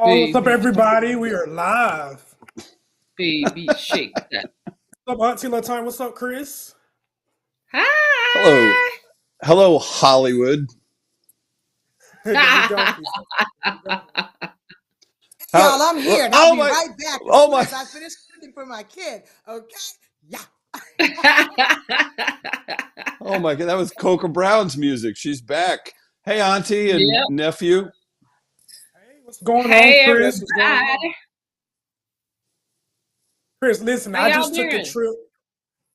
Oh, what's up, Baby, everybody? We are live. baby, shake that. What's up, Auntie Latonya? What's up, Chris? Hello. Hi. Hello, Hollywood. There we go. Chris. There we go. Hey, How, y'all, I'm here and I'll oh be my, right back as oh soon my, as I finish cooking for my kid. Okay? Yeah. oh my God, that was Coca Brown's music. She's back. Hey, Auntie and Yep. nephew. Hey, what's going on, Hey, Chris? What's going on? everybody. Chris, listen, How I y'all just took a doing? trip.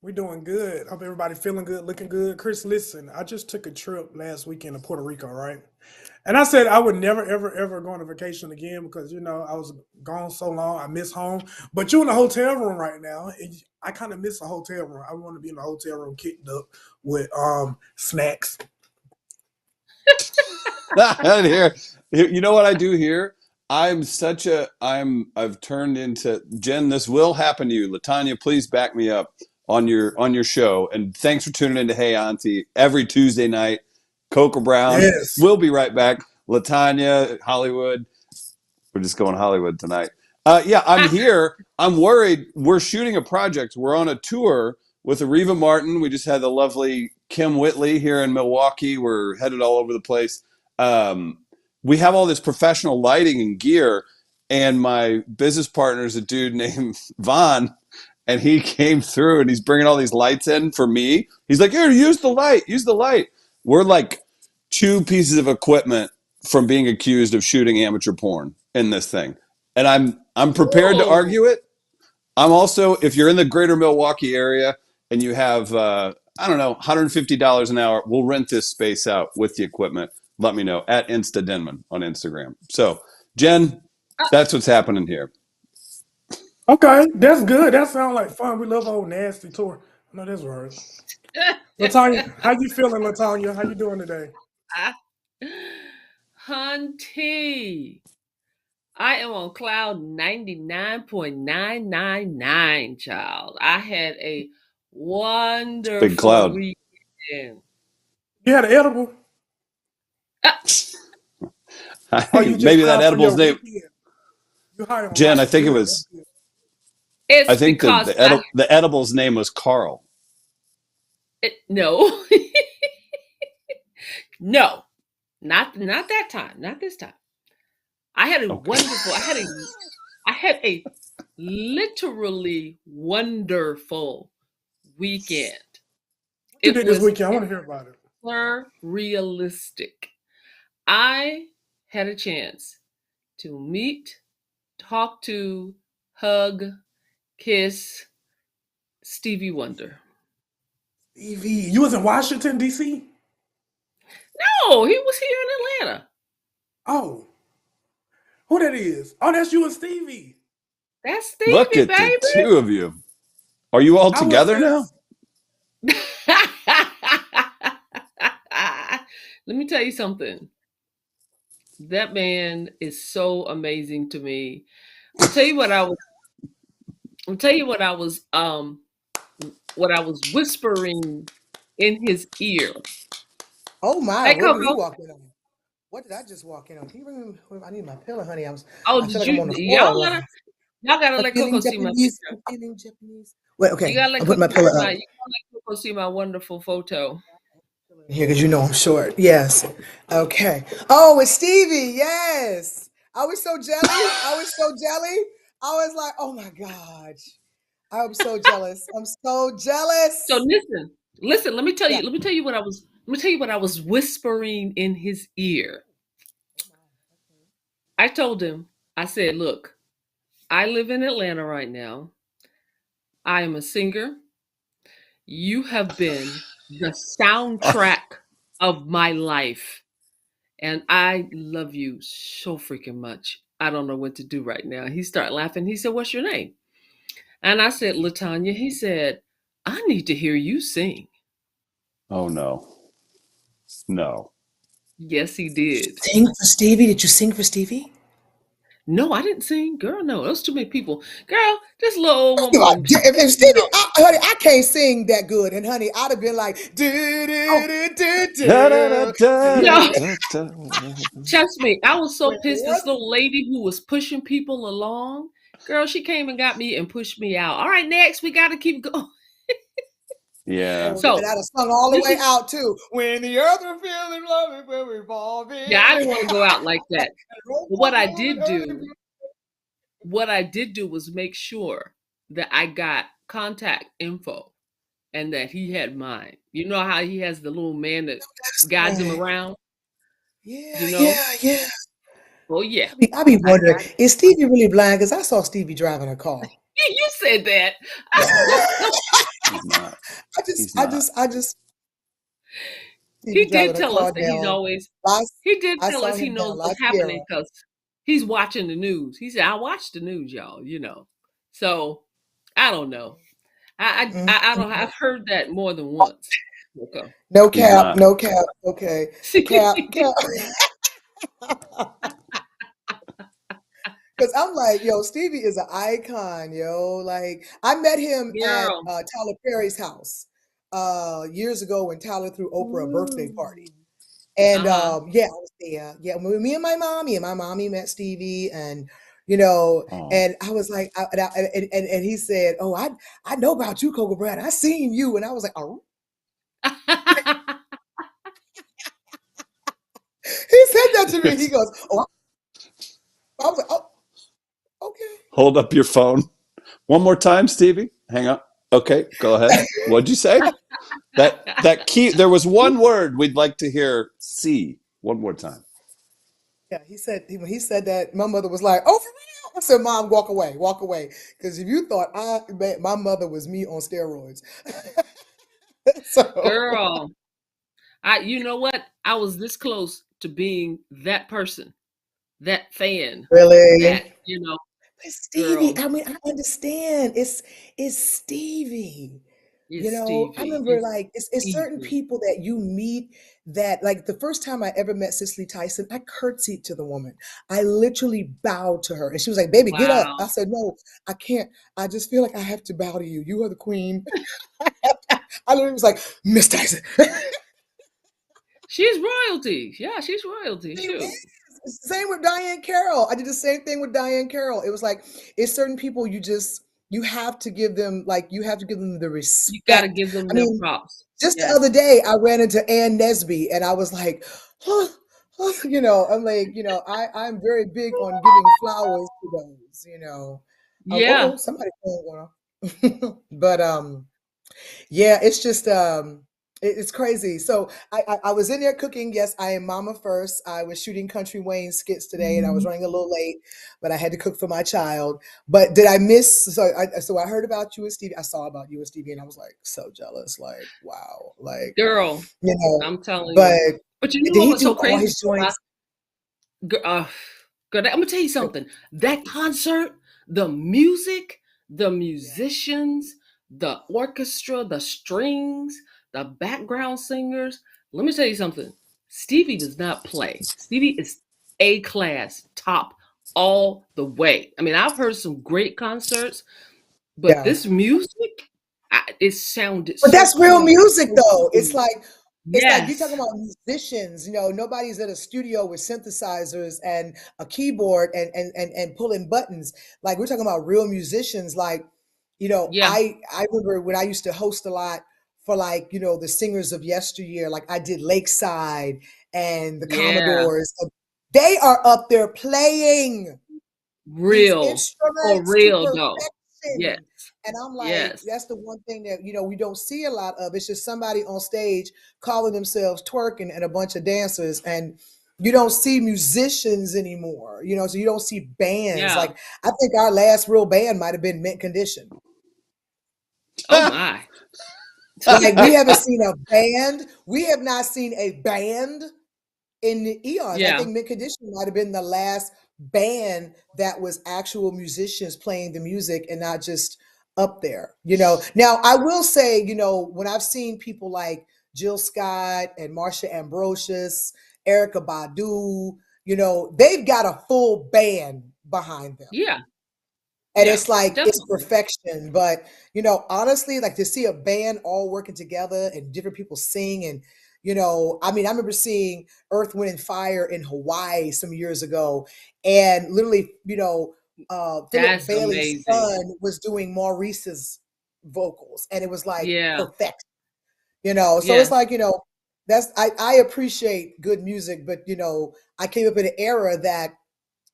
We're doing good. Hope everybody feeling good, looking good. Chris, listen, I just took a trip last weekend to Puerto Rico, right? And I said I would never, ever, ever go on a vacation again because I was gone so long. I miss home. But you're in a hotel room right now, and I kind of miss a hotel room. I want to be in a hotel room, kicked up with snacks. Here, you know what I do here? I've turned into Jen. This will happen to you, Latonya. Please back me up on your show. And thanks for tuning in to Hey Auntie every Tuesday night. Coca Brown. Yes. We'll be right back. Latonya, Hollywood. We're just going Hollywood tonight. Yeah, I'm here. I'm worried. We're shooting a project. We're on a tour with Ariva Martin. We just had the lovely Kim Whitley here in Milwaukee. We're headed all over the place. Um, we have all this professional lighting and gear, and my business partner is a dude named Vaughn, and he came through and he's bringing all these lights in for me. He's like, "Here, use the light. Use the light." We're like two pieces of equipment from being accused of shooting amateur porn in this thing. And I'm prepared to Ooh. argue it. I'm also, if you're in the greater Milwaukee area and you have I don't know, $150 an hour, we'll rent this space out with the equipment. Let me know at Insta Denman on Instagram. So, Jen, that's what's happening here. Okay, that's good. That sounds like fun. We love old nasty tour. I know that's right. Latanya, how you feeling, Latanya? How you doing today? Hunty. I am on cloud 99.999, child. I had a Big wonderful cloud. weekend. You had an edible? Ah, Or you just Maybe that high for your edible's name, weekend? You high on Jen. I life. think it Good. That's was. good. I it's think because I the edible's name was Carl. no. No. Not that time. Not this time. I had a Okay. wonderful I had a literally wonderful weekend. What you It did this was weekend? I want to hear about it. realistic. I had a chance to meet, talk to, hug, kiss Stevie Wonder. Evie, you was in Washington, D.C.? No, he was here in Atlanta. Oh, who that is? Oh, that's you and Stevie. That's Look Stevie, at the baby. two of you. Are you all I was together now? just, Let me tell you something. That man is so amazing to me. I'll tell you what I was I'll tell you what I was whispering in his ear. Oh my, Hey what did we Coco. walk in on? What did I just walk in on? Can you bring me? I need my pillow, honey. Oh, I feel did like I'm you on the y'all floor. gotta I'm let feeling Coco see my Japanese. picture. I'm feeling Japanese. Wait, You okay. gotta let I'll Coco put my pillow up you gotta let Coco see my wonderful photo. here because you know I'm short. Yes. Okay. Oh, it's Stevie. Yes. I was so jelly. I was so jelly. I was like, oh my gosh. I'm so jealous. I'm so So jealous. listen, Yeah. let me tell you what I was whispering in his ear. Oh my. Okay. I told him, I said, look, I live in Atlanta right now. I am a singer. You have been the soundtrack of my life. And I love you so freaking much. I don't know what to do right now. He started laughing. He said, what's your name? And I said, Latanya. He said, I need to hear you sing. Oh no. No. Yes, he did. Sing for Stevie. Did you sing for Stevie? No, I didn't sing. Girl, no. Those too many people. Girl, this little old woman Like, gonna if you Stevie, know. honey, I can't sing that good, and honey, I'd have been like, do Oh, do do Da, da, da, do da, da, no. do. da, da. Trust me, I was so When pissed. This little lady who was pushing people along, girl, she came and got me and pushed me out. All right, next, we got to keep going. Yeah. oh, and So I'd have sung all the this way is, out too. When the earth will feel in love, we're revolving. yeah, I didn't want to go out like that. But Roll on and earth. what I did do was make sure that I got contact info and that he had mine. You know how he has the little man that guides him Right. around, Yeah, you know? yeah, yeah. Oh yeah, I be I wondering, got is Stevie really blind? Because I saw Stevie driving a car. you said that. He's not. I just, He's I not. just, I just Stevie He did driving a tell us car that he's down. always La, he did I tell saw us he him knows down La what's happening Sierra. because he's watching the news. He said, I watch the news, y'all, you know. So I don't know. I don't Mhm. I've heard that more than once. Okay. No He's cap, not. no cap. Okay, cap, cap. Because I'm like, yo, Stevie is an icon, yo. Like, I met him at Girl. Tyler Perry's house years ago when Tyler threw Oprah a birthday party. Ooh. And Uh-huh. yeah, I was there. Yeah, me and my mommy met Stevie, and you know, Oh. and I was like, and he said, "Oh, I know about you, Coco Brad. I seen you," and I was like, "Oh." He said that to me. He goes, "Oh," I was like, "Oh, okay." Hold up your phone. One more time, Stevie. Hang up. Okay, go ahead. What'd you say? That key. There was one word we'd like to hear. C. One more time. Yeah, he said when he said that, my mother was like, "Oh, for real?" I said, "Mom, walk away," because if you thought my mother was me on steroids, so Girl. You know what? I was this close to being that person, that fan, really. that, you know, But Stevie, girl, I mean, I understand. It's Stevie. You it's know, I Stevie. remember It's like it's certain Stevie. people that you meet that like the first time I ever met Cicely Tyson, I curtsied to the woman. I literally bowed to her and she was like, "Baby, get up." I Wow. said, "No, I can't. I just feel like I have to bow to you. You are the queen." I literally was like, "Miss Tyson." She's royalty. Yeah, she's royalty. She is. Shoot. It's the same with Diane Carroll. I did the same thing with Diane Carroll. It was like it's certain people you have to give them the You got to respect. give them I their mean, props. just the other Yes. day I ran into Ann Nesby and I was like, huh, huh, I'm like, I'm very big on giving flowers to those, Yeah. somebody phone going off. But yeah, it's just it's crazy. So I was in there cooking. Yes, I am mama first. I was shooting Country Wayne skits today, and I was running a little late, but I had to cook for my child. But did I miss? So I heard about you and Stevie. I saw about you and Stevie, and I was like so jealous. Like wow, like Girl, you know. I'm telling But you. But you know did what he was so do all crazy his joints? Girl, girl, I'm gonna tell you something. That concert, the music, the Yeah, musicians, the orchestra, the strings, the background singers. Let me tell you something. Stevie does not play. Stevie is A class, top all the way. I mean, I've heard some great concerts, but yeah. this music, it sounded But so that's real clean, music so though. It's smooth. like you're talking Yes. about musicians, nobody's in a studio with synthesizers and a keyboard and pulling buttons. Like we're talking about real musicians. Like, Yeah. I remember when I used to host a lot for like, the singers of yesteryear, like I did Lakeside and the Yeah. Commodores. They are up there playing these Real. For instruments to real though. Yes. perfection. And I'm like, Yes. that's the one thing that, we don't see a lot of. It's just somebody on stage calling themselves twerking and a bunch of dancers. And you don't see musicians anymore, so you don't see bands. Yeah. Like, I think our last real band might have been Mint Condition. Oh my. Like, we haven't seen a band. We have not seen a band in the eons. I Yeah. think Mint Condition might have been the last band that was actual musicians playing the music and not just up there. Now I will say, when I've seen people like Jill Scott and Marsha Ambrosius, Erica Badu, they've got a full band behind them. Yeah. And Yeah. it's like it's Definitely. perfection. But honestly, like to see a band all working together and different people sing and I mean, I remember seeing Earth, Wind, and Fire in Hawaii some years ago, and literally, Philip That's Bailey's amazing. son was doing Maurice's vocals, and it was like Yeah. perfect. So it's Yes. like that's I appreciate good music, but I came up in an era that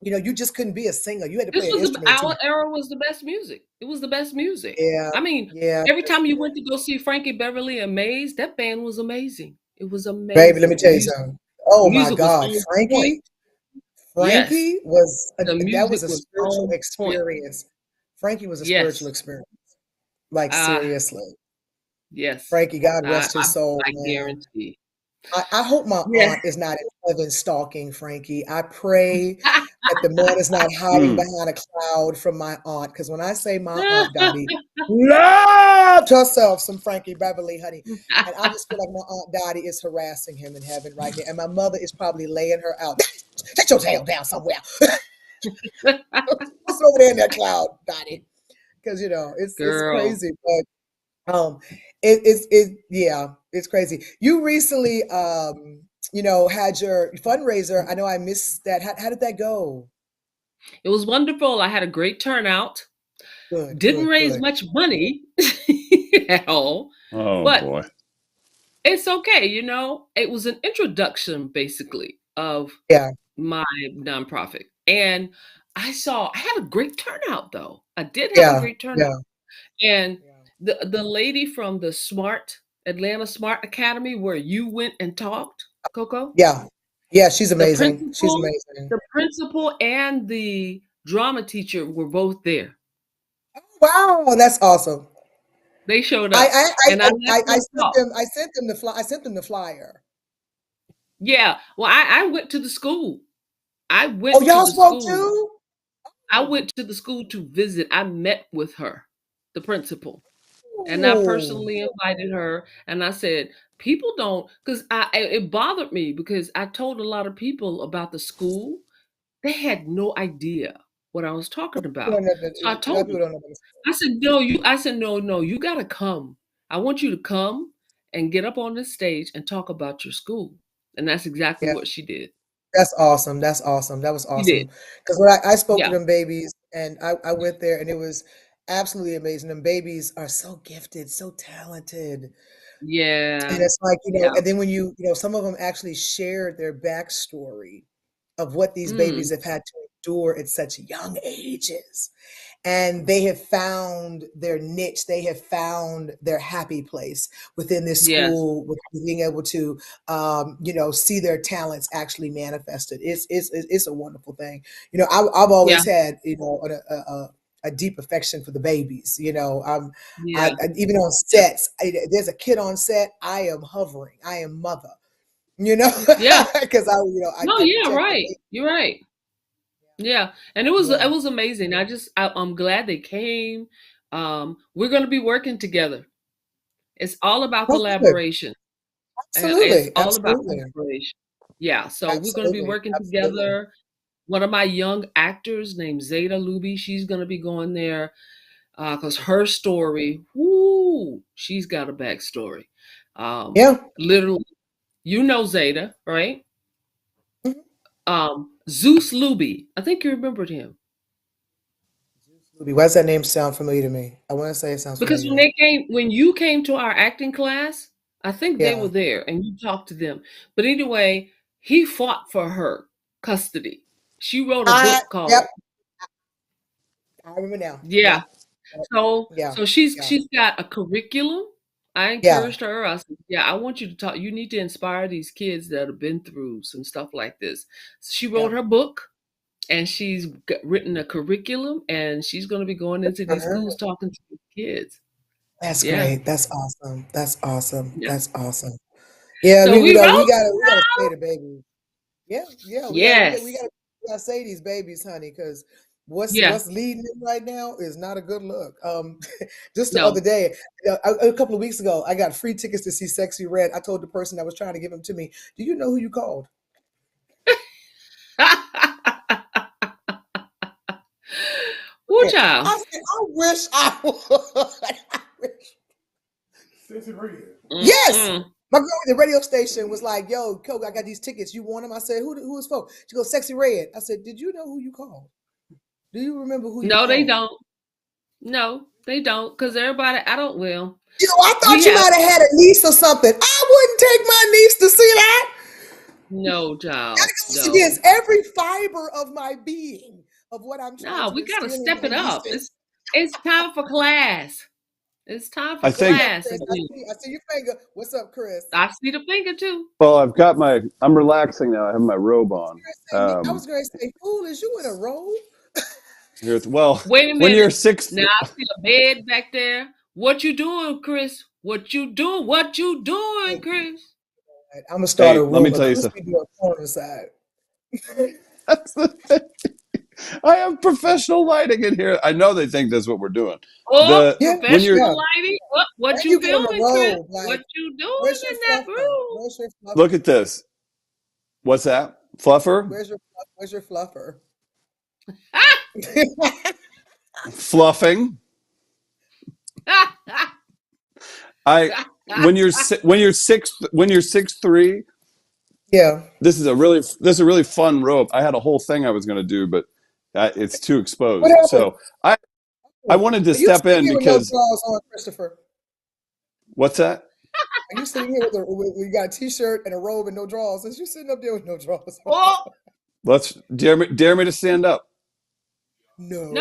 you just couldn't be a singer. You had to This play an was instrument too. our era was the best music. It was the best music. Yeah, I mean, yeah, every time you went to go see Frankie Beverly and Maze, that band was amazing. It was baby. Let me amazing. tell you something. Oh my Music was God, on point. Frankie! Yes. Frankie was The that music was a was spiritual on point. experience. Frankie was a spiritual Yes. experience. Like Ah, seriously, yes. Frankie. God I rest I his soul, I man. guarantee. I hope my Yeah. aunt is not in heaven stalking Frankie. I pray that the man is not hiding Mm. behind a cloud from my aunt. Because when I say my aunt Dottie loved herself some Frankie Beverly, honey. And I just feel like my aunt Dottie is harassing him in heaven right now. And my mother is probably laying her out. Take your tail down somewhere. What's over there in that cloud, Dottie? Because it's Girl. crazy. But yeah, it's crazy. You recently had your fundraiser. I know I missed that. How did that go? It was wonderful. I had a great turnout. Good, Didn't good, raise good. much money at all, Oh but boy. it's okay. It was an introduction basically of Yeah, my nonprofit. And I had a great turnout though. I did have a yeah, great turnout. yeah, And yeah. the lady from the Atlanta Smart Academy where you went and talked, Coco, Yeah. Yeah, she's the amazing. She's principal, amazing. the principal and the drama teacher were both there. Wow, that's awesome. They showed I up I and I I let I, I them sent talk. them I sent them the flyer. Yeah. Well, I went to the school. I Oh, went to y'all the spoke school. too? I Oh. went to the school to visit. I met with her, the principal. And I Ooh. personally invited her, and I said, "People don't," because it bothered me because I told a lot of people about the school. They had no idea what I was talking You about. don't know So I a lot of told people them. don't know about this. I said, "No, you." I said, "No, no, you got to come. I want you to come and get up on this stage and talk about your school." And that's exactly Yeah. what she did. That's awesome. That's awesome. That was She did. awesome. Because when I spoke to Yeah. them babies and I went there and it was absolutely amazing. Them babies are so gifted, so talented. And Yeah. it's like, Yeah. and then when some of them actually shared their backstory of what these Mm. babies have had to endure at such young ages. And they have found their niche. They have found their happy place within this Yes. school, with being able to, see their talents actually manifested. It's a wonderful thing. I've Yeah. always had, a deep affection for the babies. Yeah. Even on Yeah. sets, there's a kid on set. I am hovering. I am mother. Yeah. Because No, I yeah, protect the right. baby. You're right. Yeah, and it Yeah, was amazing. I'm glad they came. We're going to be working together. It's all about oh, good. collaboration. It's Absolutely, all about absolutely, collaboration. Yeah, so we're going to be absolutely, working absolutely. together. One of my young actors named Zeta Luby, she's going to be going there because her story, whoo, she's got a backstory. Yeah. Literally, you know Zeta, right? Mhm. Zeus Luby. I think you remembered him. Why does that name sound familiar to me? I want to say it sounds Because familiar. when you came to our acting class, I think they Yeah. were there and you talked to them. But anyway, he fought for her custody. She wrote a I book Yep. called I remember now. Yeah. Yep. Yep. Yeah. So she's Yeah. she's got a curriculum. I Yeah. encouraged her. I said, "Yeah, I want you to talk. You need to inspire these kids that have been through some stuff like this." So she Yeah. wrote her book and written a curriculum and she's going to be going into For these her. schools talking to the kids. That's Yeah. great. That's awesome. That's awesome. Yeah. That's awesome. Yeah, So we we wrote. gotta say the baby. Yeah, yeah, Yes. we gotta say these babies, honey, because Yeah. what's leading them right now is not a good look. Just the other No. day, a couple of weeks ago, I got free tickets to see Sexy Red. I told the person that was trying to give them to me, "Do you know who you called?" Woo, I child. said, I wish I would. I wish. Sexy red. Yes. Mm-mm. My girl at the radio station was like, yo, Coke, I got these tickets. You want them? I said, who is for? She goes, Sexy Red. I said, did you know who you called? Do you remember who you No, they called? don't. No, they don't. Because everybody, I don't will. I thought We you have might have had a niece or something. I wouldn't take my niece to see that. no, That child. goes No. against every fiber of my being of what I'm trying No, to we gotta instill in step my it up. nieces. It's time for class. It's time for I think. What's up, class Chris? again. I see your finger. What's up, Chris? I see the finger too. Well, I'm relaxing now. I have my robe on. I was going to say, fool, is you in a robe? Well, Wait a when you're minute. six, Now I see a bed back there. What you doing, Chris? What you doing? What you doing, Chris? I'm gonna start a hey, let me rumor. tell you Chris something. be doing corner side. That's the thing. I have professional lighting in here. I know they think that's what we're doing. Oh, The Yeah, when you're professional lighting. What and you you got a filming, Chris? robe. What Like, you doing where's your in that fluffer? room? Where's your fluffer? look at this. What's that? Fluffer? Where's your fluffer? Fluffing. I when you're 6'3", Yeah. this is a really fun robe. I had a whole thing I was going to do, but it's too What exposed. happened? So I wanted to Are you step sitting in here with no because drawers on, Christopher? what's that? Are you sitting here with you got a t-shirt and a robe and no drawers? Is you sitting up there with no drawers on? Oh, Let's dare me to stand up. No,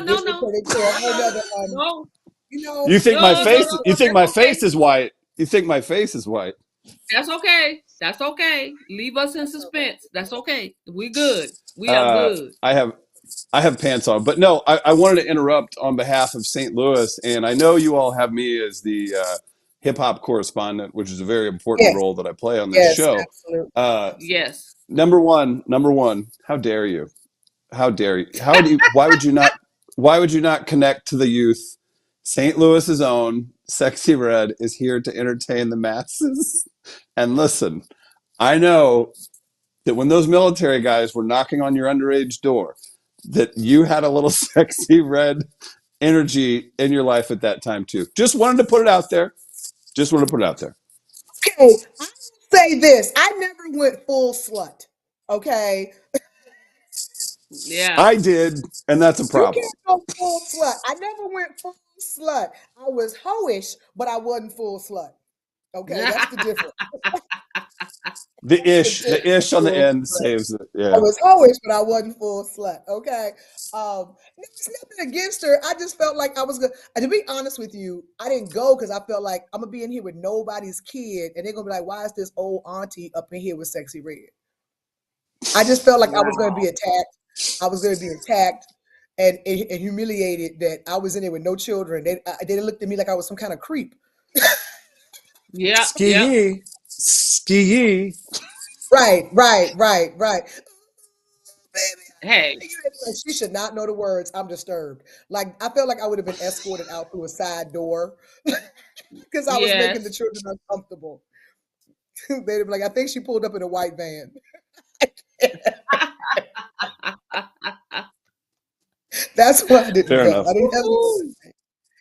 this will turn into a whole nother no, You think my no, no, face? no, You no. think That's my okay. face is white? You think my face is white? That's okay. That's okay. Leave us in suspense. That's okay. We good. We are good. I have pants on, but no, I wanted to interrupt on behalf of St. Louis, and I know you all have me as the hip hop correspondent, which is a very important Yes, role that I play on this yes, show. absolutely. Yes. Number one, how dare you? How dare you? Why would you not? Why would you not connect to the youth? St. Louis's own Sexy Red is here to entertain the masses. And listen, I know that when those military guys were knocking on your underage door, that you had a little Sexy Red energy in your life at that time too. Just wanted to put it out there. Just wanted to put it out there. Okay, I say this. I never went full slut. Okay. Yeah. I did, and that's a You problem. can't go full slut. I never went full slut. I was hoish, but I wasn't full slut. Okay, that's the difference. The The ish on the difference. end saves it. I Yeah. was hoish, but I wasn't full slut. Okay. There's nothing against her. I just felt like I was gonna. To be honest with you, I didn't go because I felt like I'm gonna be in here with nobody's kid, and they're gonna be like, "Why is this old auntie up in here with Sexy Red?" I just felt like I was gonna be attacked. I was gonna be attacked and humiliated that I was in there with no children. They looked at me like I was some kind of creep. Yeah. Ski Yeah. yee. Ski yee. Right. Hey. She should not know the words. I'm disturbed. Like I felt like I would have been escorted out through a side door because I was making the Yes. children uncomfortable. They'd be like, I think she pulled up in a white van. That's why I didn't Fair go. enough. I didn't have Woo.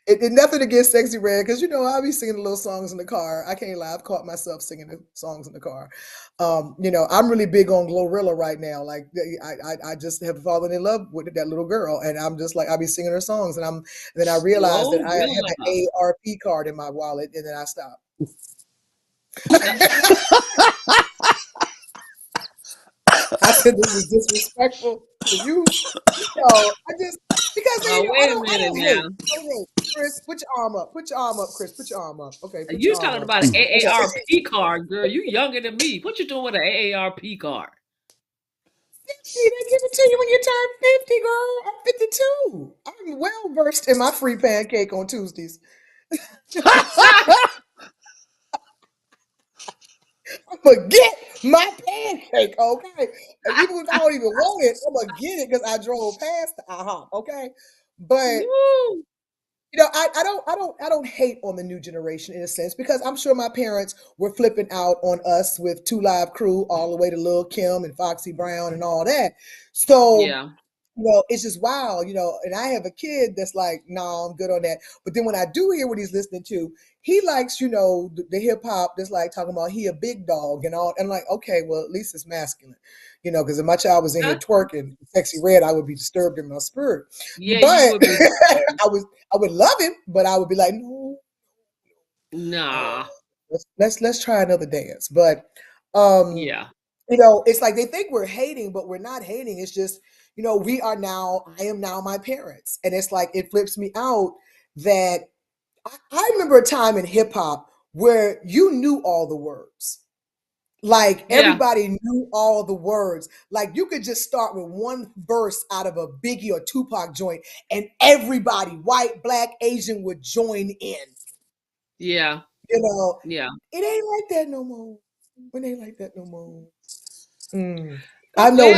it nothing against Sexy Red because I'll be singing little songs in the car. I can't lie. I've caught myself singing the songs in the car. I'm really big on Glorilla right now. Like I just have fallen in love with that little girl, and I'm just like I'll be singing her songs, and then I realize that I have Glorilla. an AARP card in my wallet, and then I stop. I said this is disrespectful to you. I just because Oh, I wait a don't minute hate. now. I don't hate. Chris, put your arm up. Put your arm up, Chris. Put your arm up. Okay, put You your arm talking up. about an Okay. AARP card, girl. You younger than me. What you doing with an AARP card? 50, they give it to you when you turn 50, girl. I'm 52. I'm well versed in my free pancake on Tuesdays. I'm gonna get my pancake, okay? And even if I don't even want it, I'm gonna get it because I drove past the IHOP, okay? But Woo. I don't hate on the new generation in a sense because I'm sure my parents were flipping out on us with Two Live Crew all the way to Lil Kim and Foxy Brown and all that. So Yeah. it's just wild, and I have a kid that's like, no, I'm good on that. But then when I do hear what he's listening to, he likes, the hip hop that's like talking about he a big dog and all. And I'm like, okay, well, at least it's masculine, because if my child was in here twerking sexy red, I would be disturbed in my spirit. Yeah, But you would be. I would love him, but I would be like, no, Nah. let's try another dance. But um Yeah. it's like they think we're hating, but we're not hating. It's just, I am now my parents. And it's like, it flips me out that I remember a time in hip hop where you knew all the words. Like Yeah. everybody knew all the words. Like you could just start with one verse out of a Biggie or Tupac joint and everybody, white, black, Asian, would join in. Yeah. Yeah. It ain't like that no more. It ain't like that no more. I know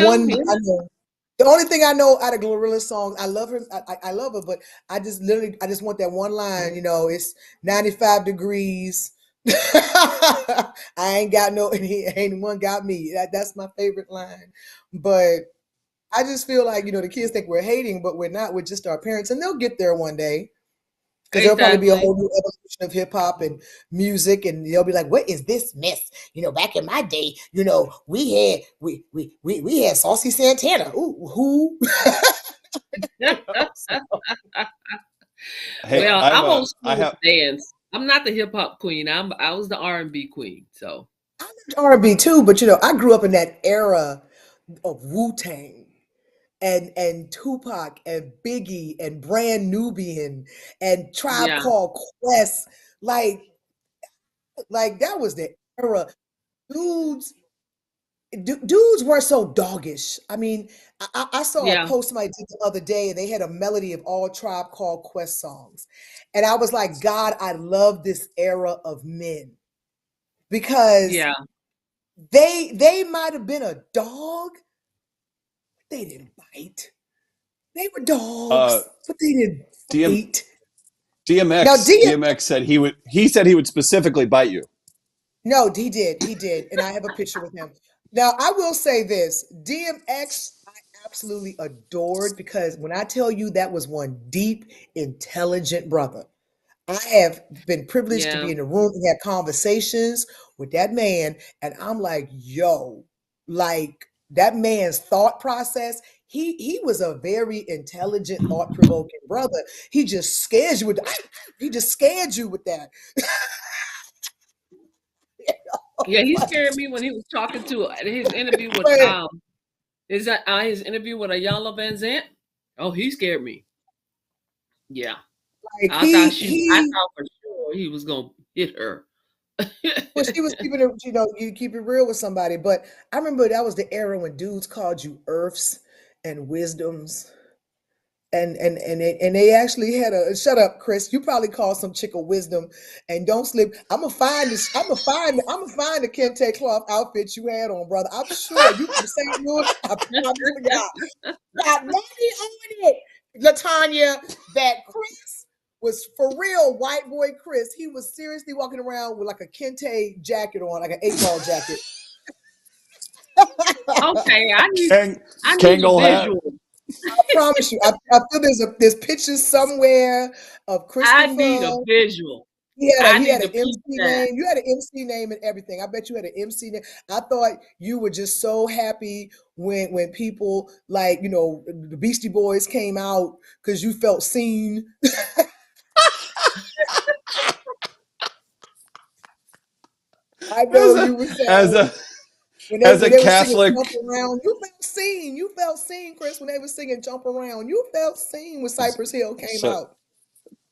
the only thing I know out of Glorilla's songs, I love her. I love her, but I just want that one line. It's 95 degrees. I ain't got no, ain't one got me. That's my favorite line. But I just feel like the kids think we're hating, but we're not. We're just our parents, and they'll get there one day. Because there'll probably be a whole new evolution of hip hop and music, and they'll be like, "What is this mess?" Back in my day, we had Saucy Santana. Ooh, who? Hey, well, I'm old school dance. I'm not the hip hop queen. I was the R&B queen. So I lived R&B too, but I grew up in that era of Wu-Tang. And Tupac and Biggie and Brand Nubian and Tribe Called Quest, like that was the era. Dudes weren't so doggish. I mean, I saw a post somebody did the other day, and they had a melody of all Tribe Called Quest songs, and I was like, God, I love this era of men because they might have been a dog, but they didn't bite. They were dogs, but they didn't bite. DMX said he said he would specifically bite you. No, he did, and I have a picture with him. Now, I will say this, DMX, I absolutely adored, because when I tell you that was one deep, intelligent brother. I have been privileged to be in the room and have conversations with that man, and I'm like, yo, like that man's thought process. He was a very intelligent, thought-provoking brother. He just scares you with that. Yeah, he scared me when he was talking to his interview with his interview with Ayala Van Zant. Oh, he scared me. Yeah, like I thought for sure he was gonna hit her. Well, she was keeping it, you keep it real with somebody. But I remember that was the era when dudes called you earths and wisdoms. And they actually had shut up, Chris. You probably called some chick a wisdom, and don't slip. I'm gonna find the kente cloth outfit you had on, brother. I'm sure you from St. Louis. I promise to God. Got money on it, Latonya. That Chris was for real, white boy Chris. He was seriously walking around with like a kente jacket on, like an 8-ball jacket. Okay, I need a visual. I promise you. I feel there's pictures somewhere of Christopher. I need a visual. He had an MC name. You had an MC name and everything. I bet you had an MC name. I thought you were just so happy when people like, the Beastie Boys came out because you felt seen. I know you were saying. As a Catholic, Jump Around, you felt seen. You felt seen, Chris, when they were singing Jump Around. You felt seen when Cypress Hill came out.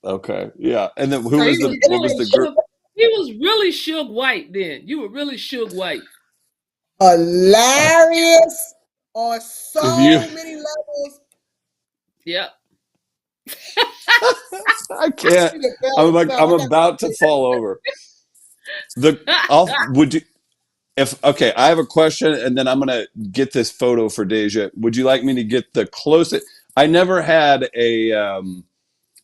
Okay, yeah. And then what was the group? He was really Suge White then. You were really Suge White. Hilarious on so many levels. Yep. I can't. I'm about to fall over. I have a question, and then I'm gonna get this photo for Deja. Would you like me to get the closest? I never had I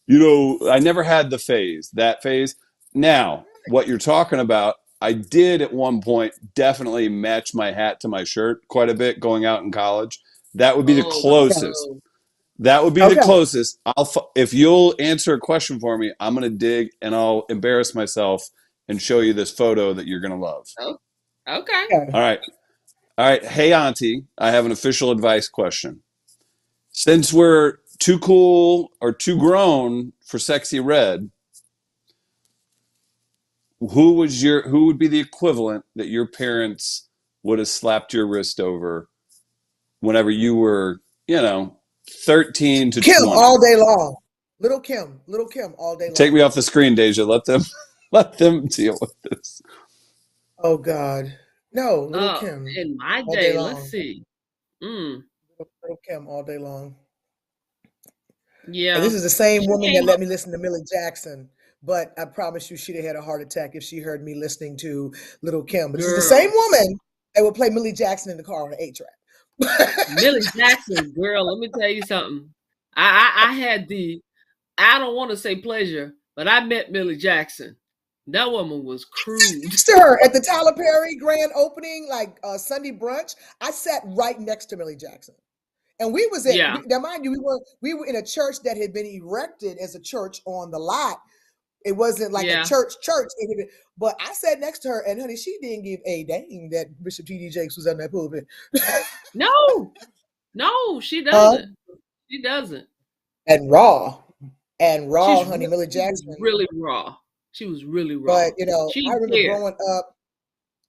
never had that phase. Now, what you're talking about, I did at one point definitely match my hat to my shirt quite a bit going out in college. That would be the closest. That would be the Okay. closest. If you'll answer a question for me, I'm going to dig and I'll embarrass myself and show you this photo that you're going to love. Oh, okay. Okay. All right. All right. Hey, Auntie, I have an official advice question. Since we're too cool or too grown for sexy red, who would be the equivalent that your parents would have slapped your wrist over whenever you were, 13 to Kim 20? all day long. Little Kim all day Take me long. off the screen, Deja. Let them deal with this. Oh God. No, little Kim In my all day day, let's long. see. Mm, Little Kim all day long. And yeah. this is the same She woman that came let up. me listen to Millie Jackson. But I promise you, she'd have had a heart attack if she heard me listening to Little Kim. But this is the same Girl. woman that would play Millie Jackson in the car on an 8-track. Millie Jackson, girl, let me tell you something. I had I don't want to say pleasure, but I met Millie Jackson. That woman was crude. Next to her at the Tyler Perry grand opening, like Sunday brunch, I sat right next to Millie Jackson. And we was Yeah, now mind you, we were in a church that had been erected as a church on the lot. It wasn't like a yeah. church. But I sat next to her, and honey, she didn't give a dang that Bishop T.D. Jakes was on that pulpit. No, she Huh? doesn't. She doesn't. And raw, She's honey, Millie she was Jackson. really raw. She was really But raw. She I remember cared. growing up.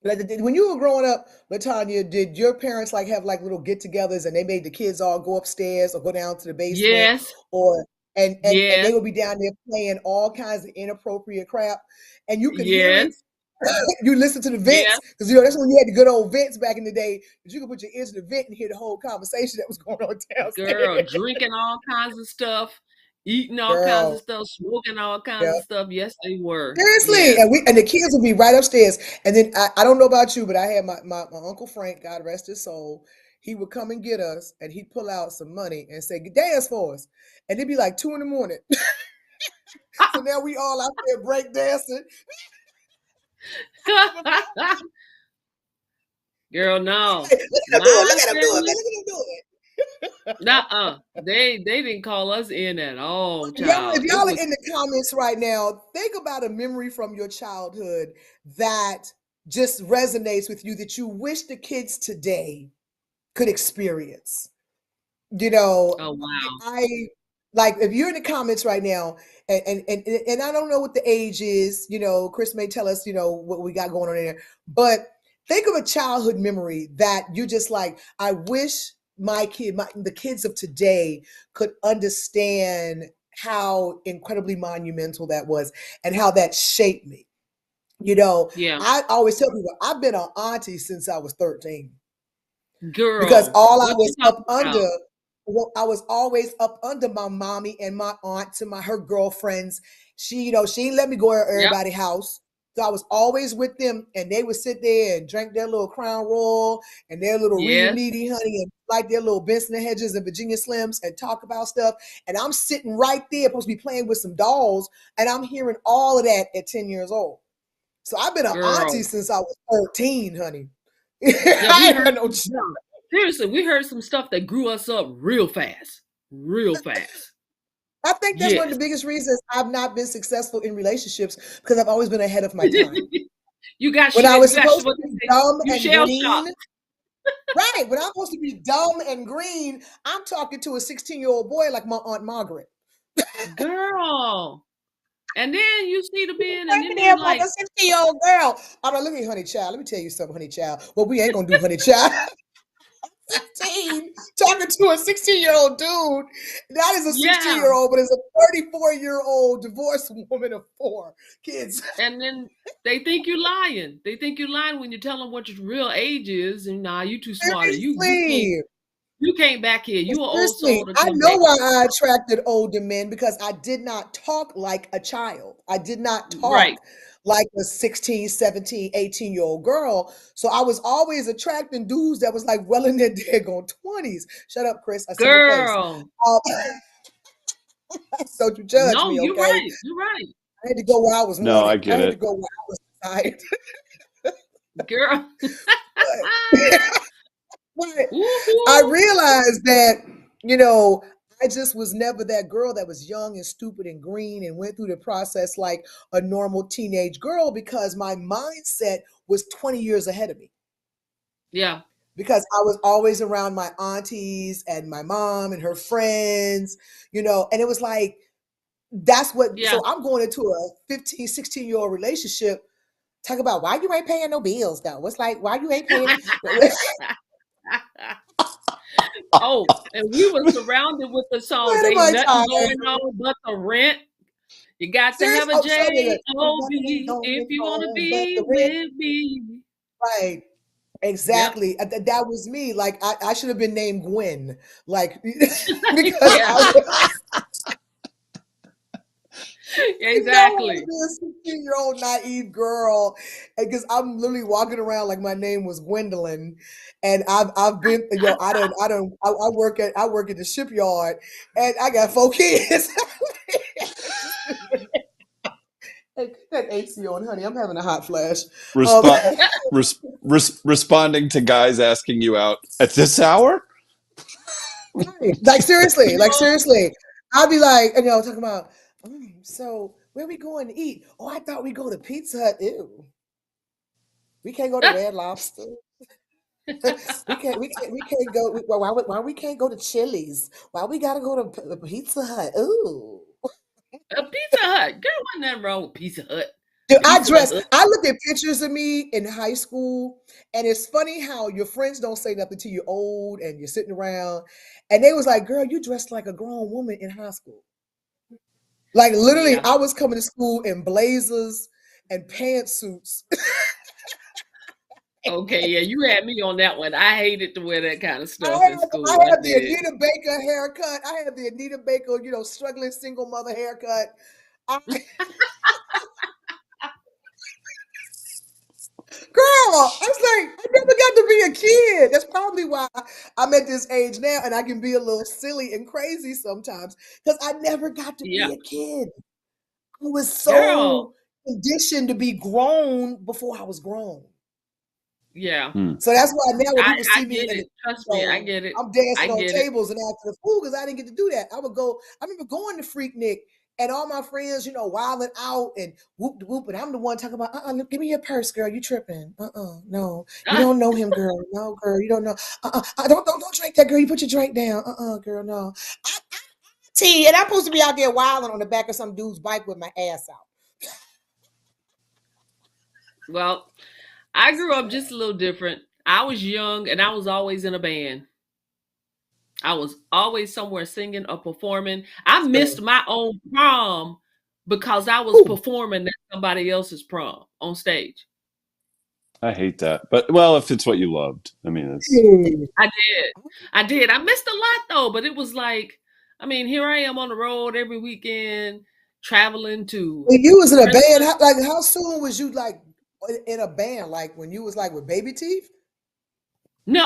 Like, when you were growing up, Latonya, did your parents like have like little get-togethers and they made the kids all go upstairs or go down to the basement, Yes, or and yes, they would be down there playing all kinds of inappropriate crap, and you could hear it. yes, You listen to the yes. vents because that's when you had the good old vents back in the day. That you could put your ears to the vent and hear the whole conversation that was going on Girl, downstairs. drinking all kinds of stuff, eating all kinds of Girl, stuff, smoking all kinds yeah. of stuff. Yes, they were. Seriously, Yes. and the kids would be right upstairs. And then I don't know about you, but I had my Uncle Frank, God rest his soul. He would come and get us, and he'd pull out some money and say, "Dance for us," and it'd be like 2 a.m. So now we all out there break dancing. Girl, no. Hey, look at him do it! My Look at him do it, man! family, Look at him do it! nuh-uh. They didn't call us in at all, Y'all, if child. It y'all are was in the comments right now, think about a memory from your childhood that just resonates with you that you wish the kids today could experience. oh wow. I like if you're in the comments right now, and I don't know what the age is. Chris may tell us, what we got going on there. But think of a childhood memory that you just like. I wish the kids of today could understand how incredibly monumental that was and how that shaped me. Yeah. I always tell people I've been an auntie since I was 13 because Girl, all I what you was up talking under, about? well, I was always up under my mommy and my aunts and her girlfriends. She didn't let me go to Yep. everybody's house. So I was always with them, and they would sit there and drink their little Crown Royal and their little Real Yes, Meaty honey and like their little Benson Hedges and Virginia Slims and talk about stuff. And I'm sitting right there, supposed to be playing with some dolls, and I'm hearing all of that at 10 years old. So I've been an auntie girl. since I was 13, honey. Yeah, I we ain't heard had no. some stuff. Seriously, we heard some stuff that grew us up real fast. Real fast. I think that's one of Yes. the biggest reasons I've not been successful in relationships because I've always been ahead of my time. You got When I was you got supposed what to they be say, dumb you and shell green, shocked. right? When I'm supposed to be dumb and green, I'm talking to a 16-year-old boy like my Aunt Margaret. Girl. And then you see the man and then Talking to you him like like, a 16-year-old girl. I'm like, look at you, honey child. Let me tell you something, honey child. What we ain't gonna do, honey child. 16 talking to a 16-year-old dude. That is a yeah. 16-year-old, but it's a 34-year-old divorced woman of 4 kids. And then they think you're lying. They think you're lying when you tell them what your real age is. And nah, you too smart. Seriously. You came back here. You an old Seriously, soul to I come know back why here. I attracted older men because I did not talk like a child. I did not Right. talk like a 16, 17, 18-year-old girl. So I was always attracting dudes that was like well in their daggone 20s. Shut up, Chris. I see your face. Girl. Um, so you judge No, me, you're okay? right. You're right. I had to go where I was No, I wanted. I get had to it. go where I was desired. Girl. But I Woohoo. realized that, I just was never that girl that was young and stupid and green and went through the process like a normal teenage girl because my mindset was 20 years ahead of me. Yeah. Because I was always around my aunties and my mom and her friends, and it was like, that's what, Yeah. so I'm going into a 15, 16-year-old relationship. Talk about why you ain't paying no bills though. What's like, why you ain't paying? Oh, and we were surrounded with the songs. What am Ain't I nothing talking? going on but the rent. You got to Serious? have a Oh, so nigga, nothing J-O-B if going you want to on but be the rent. with me. Right. Yep. Exactly. That was me. Like I should have been named Gwen. Like because Yeah, I was I want to exactly. be a 16-year-old naive girl. Because I'm literally walking around like my name was Gwendolyn. And I've been, I work at the shipyard and I got 4 kids. Hey, put that AC on, honey. I'm having a hot flash. Um, Respo- responding to guys asking you out at this hour. right. Like seriously, You know, I'll be like, talking about, so where we going to eat? Oh, I thought we go to Pizza Hut. Ew, we can't go to Red Lobster. We can't go. Why we can't go to Chili's? Why we gotta go to Pizza Hut? Ooh. a Pizza Hut. Girl, wasn't nothing wrong with Pizza Hut. Dude, Pizza Hut. I look at pictures of me in high school, and it's funny how your friends don't say nothing to you old and you're sitting around, and they was like, girl, you dressed like a grown woman in high school. Like literally, Yeah. I was coming to school in blazers and pantsuits. Okay, yeah, you had me on that one. I hated to wear that kind of I stuff in I school. I had the did. Anita Baker haircut. I had the Anita Baker, struggling single mother haircut. I, girl, I was like, I never got to be a kid. That's probably why I'm at this age now and I can be a little silly and crazy sometimes because I never got to Yeah. be a kid. I was Girl. so conditioned to be grown before I was grown. Yeah. So that's why now when people I see me get and it. Trust me, I get it. I'm I dancing on get it. tables and acting a fool because I didn't get to do that. I remember going to Freaknik and all my friends, wilding out and whoop de whoop. And I'm the one talking about, look, give me your purse, girl. You tripping. No. You don't know him, girl. No, girl, you don't know. Don't drink that, girl. You put your drink down. Girl, no. And I'm supposed to be out there wilding on the back of some dude's bike with my ass out. Well, I grew up just a little different. I was young and I was always in a band. I was always somewhere singing or performing. I missed So, my own prom because I was ooh. performing at somebody else's prom on stage. I hate that, but well, if it's what you loved, I mean, it's I did. I did. I missed a lot though, but it was like, I mean, here I am on the road every weekend, traveling to When you was in a band, Princeton. how soon was you like in a band? Like when you was like with Baby Teeth? No,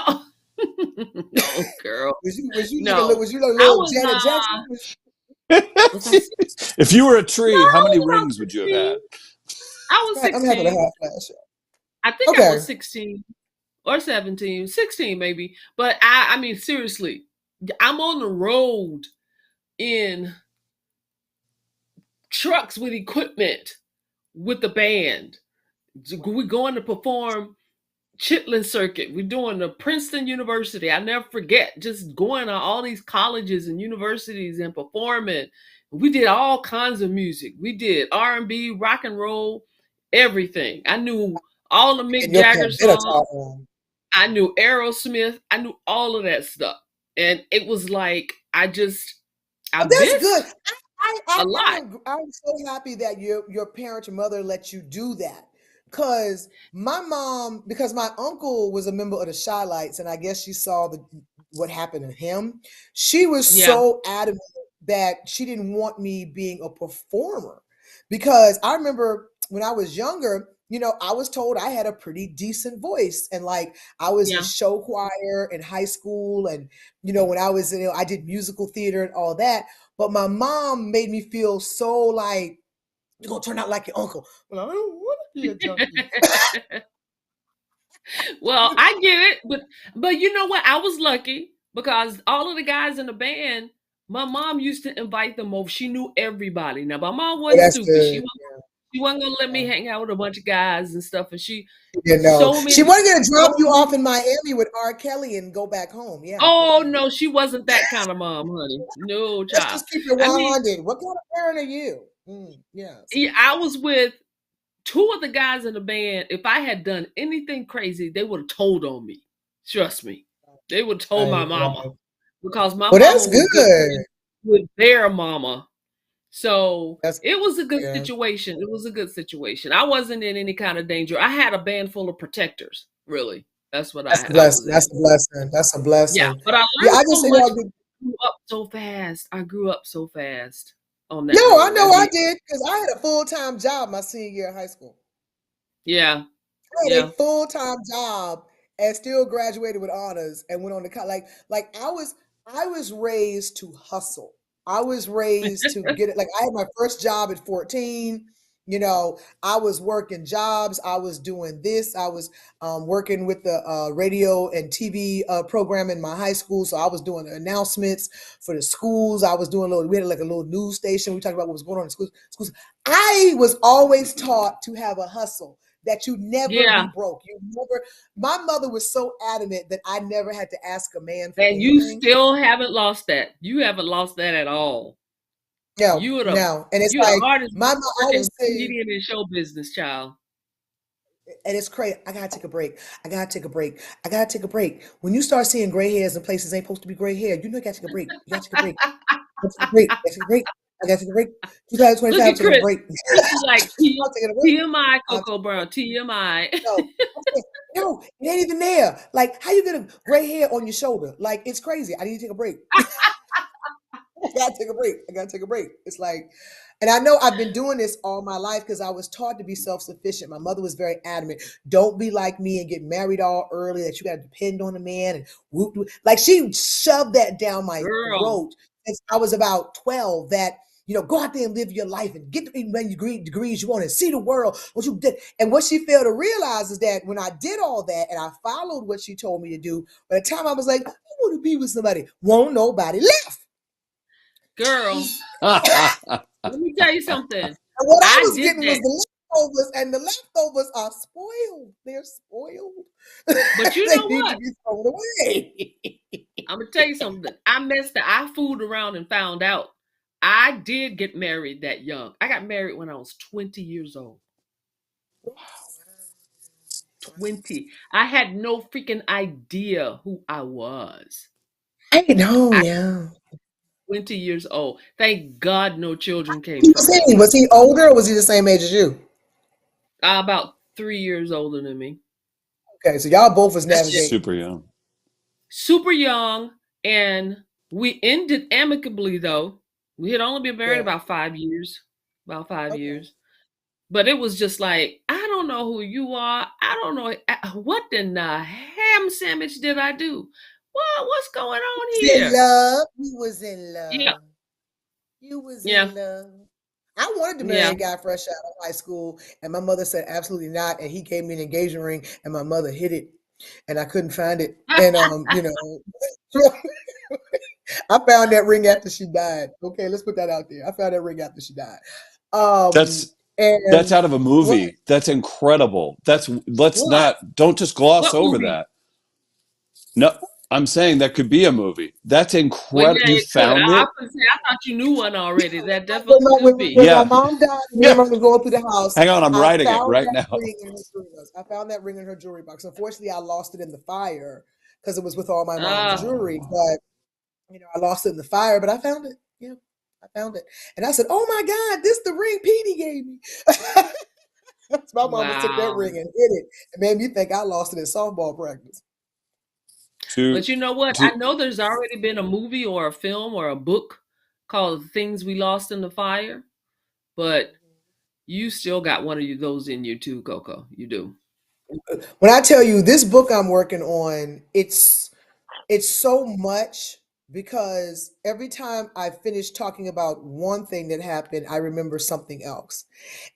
no, girl, no. Was you like a I little was Janet Jackson? was I if you were a tree, how many no, I was rings would you have 16. had? I was I'm having a 16. hot flash. I think I Okay. was 16 or 17, 16 maybe. But I mean, seriously, I'm on the road in trucks with equipment with the band. We're going to perform Chitlin Circuit. We're doing the Princeton University. I never forget just going to all these colleges and universities and performing. We did all kinds of music. We did R&B, rock and roll, everything. I knew all the Mick And your Jagger pen better talk songs. on. I knew Aerosmith. I knew all of that stuff. And it was like I Oh, that's good. missed a lot. I'm so happy that your parent, your mother let you do that. Cause my mom, because my uncle was a member of the Shy Lights, and I guess she saw what happened to him. She was Yeah. so adamant that she didn't want me being a performer. Because I remember when I was younger, I was told I had a pretty decent voice. And like I was in Yeah. show choir in high school. And, when I was, I did musical theater and all that. But my mom made me feel so like, you're going to turn out like your uncle. Well, I don't want to be a junkie. Well, I get it, but you know what? I was lucky because all of the guys in the band My mom used to invite them over. She knew everybody. Now, my mom Oh, wasn't that's stupid. good. She wasn't gonna let me Yeah. hang out with a bunch of guys and stuff. And she You know, so she many, wasn't gonna so drop you off many. in Miami with R. Kelly and go back home. Yeah, Oh okay. no, she wasn't that kind of mom, honey. No, Let's child. just keep it I mean, 100. What kind of parent are you? Yes. I was with two of the guys in the band. If I had done anything crazy, they would have told on me. Trust me, they would have told my Right, mama right. because my Well, mama that's was good good. friends with their mama. So That's it was a good yeah. situation. It was a good situation. I wasn't in any kind of danger. I had a band full of protectors. Really, that's what That's a I was blessing. in. That's a blessing. That's a Yeah, blessing. but I Yeah, learned I so just much. Grew up so fast. I grew up so fast on that no, I road. I know I did. did because I had a full-time job my senior year of high school. Yeah, I had a yeah. full-time job and still graduated with honors and went on to college. Like I was raised to hustle. I was raised to get it. Like I had my first job at 14. I was working jobs. I was doing this. I was working with the radio and TV program in my high school. So I was doing the announcements for the schools. I was doing we had like a little news station. We talked about what was going on in schools. I was always taught to have a hustle, that you never be Yeah. broke. My mother was so adamant that I never had to ask a man for And you anything. still haven't lost that. You haven't lost that at all. No, You are the no. And it's you're the like hardest my mom working always say, comedian in show business, child. and it's crazy. I gotta take a break. I gotta take a break. I gotta take a break. When you start seeing gray hairs in places ain't supposed to be gray hair, you gotta take a break. You gotta take a break. You gotta take a break. You gotta take a break. I gotta take a break. Look 2025, I'm at taking a Chris. break. Chris is like I'm taking a break. TMI, I'm Coco Brown, TMI. No, no, it ain't even there. Like, how you get a gray hair on your shoulder? Like, it's crazy. I need to take a break. I gotta take a break. I gotta take a break. It's like, and I know I've been doing this all my life because I was taught to be self-sufficient. My mother was very adamant. Don't be like me and get married all early, that you gotta depend on a man and whoop, whoop. Like she shoved that down my Girl, throat since I was about 12 that go out there and live your life and get the many degrees you want and see the world. What you did. And what she failed to realize is that when I did all that and I followed what she told me to do, by the time I was like, I want to be with somebody, won't nobody left. girl, let me tell you something. And what I I was did getting was that. the leftovers, and the leftovers are spoiled. They're spoiled. But you They know need to what? be thrown away. I'm gonna tell you something. I messed up. I fooled around and found out. I did get married that young. I got married when I was 20 years old. 20. I had no freaking idea who I was. I know, I yeah. 20 years old. Thank God no children came Was from it. he? Was he older or was he the same age as you? About 3 years older than me. Okay, so y'all both was That's it. navigating. Super young. Super young. And we ended amicably though. We had only been married Yeah. about 5 years. About five Okay. years. But it was just like, I don't know who you are. I don't know what in the ham sandwich did I do? What's going on In here? love. You was in Yeah, love. You was yeah, in love. I wanted to marry yeah. a guy fresh out of high school, and my mother said absolutely not. And he gave me an engagement ring, and my mother hid it, and I couldn't find it. And I found that ring after she died. Okay, let's put that out there. I found that ring after she died. Um, That's and out of a what? movie. That's incredible. What? Don't just gloss What over movie? that. No, I'm saying that could be a movie. That's Well, incredible. yeah, You it could. found it? I thought you knew one already. That When definitely my, could when, be. when my Yeah. mom died, me Yeah. and my mom was going through the house. Hang on, I'm I writing it found right that now. ring in her jewelry box. I found that ring in her jewelry box. Unfortunately, I lost it in the fire because it was with all my mom's Ah, jewelry. But I lost it in the fire. But I found it. Yeah, I found it. And I said, "Oh my God, this the ring Petey gave me." My mama took that wow. ring and hid it, and made me think I lost it in softball practice. To But you know what? to I know there's already been a movie or a film or a book called Things We Lost in the Fire, but you still got one of those in you too, Coco. You do. When I tell you this book I'm working on, it's so much because every time I finish talking about one thing that happened, I remember something else.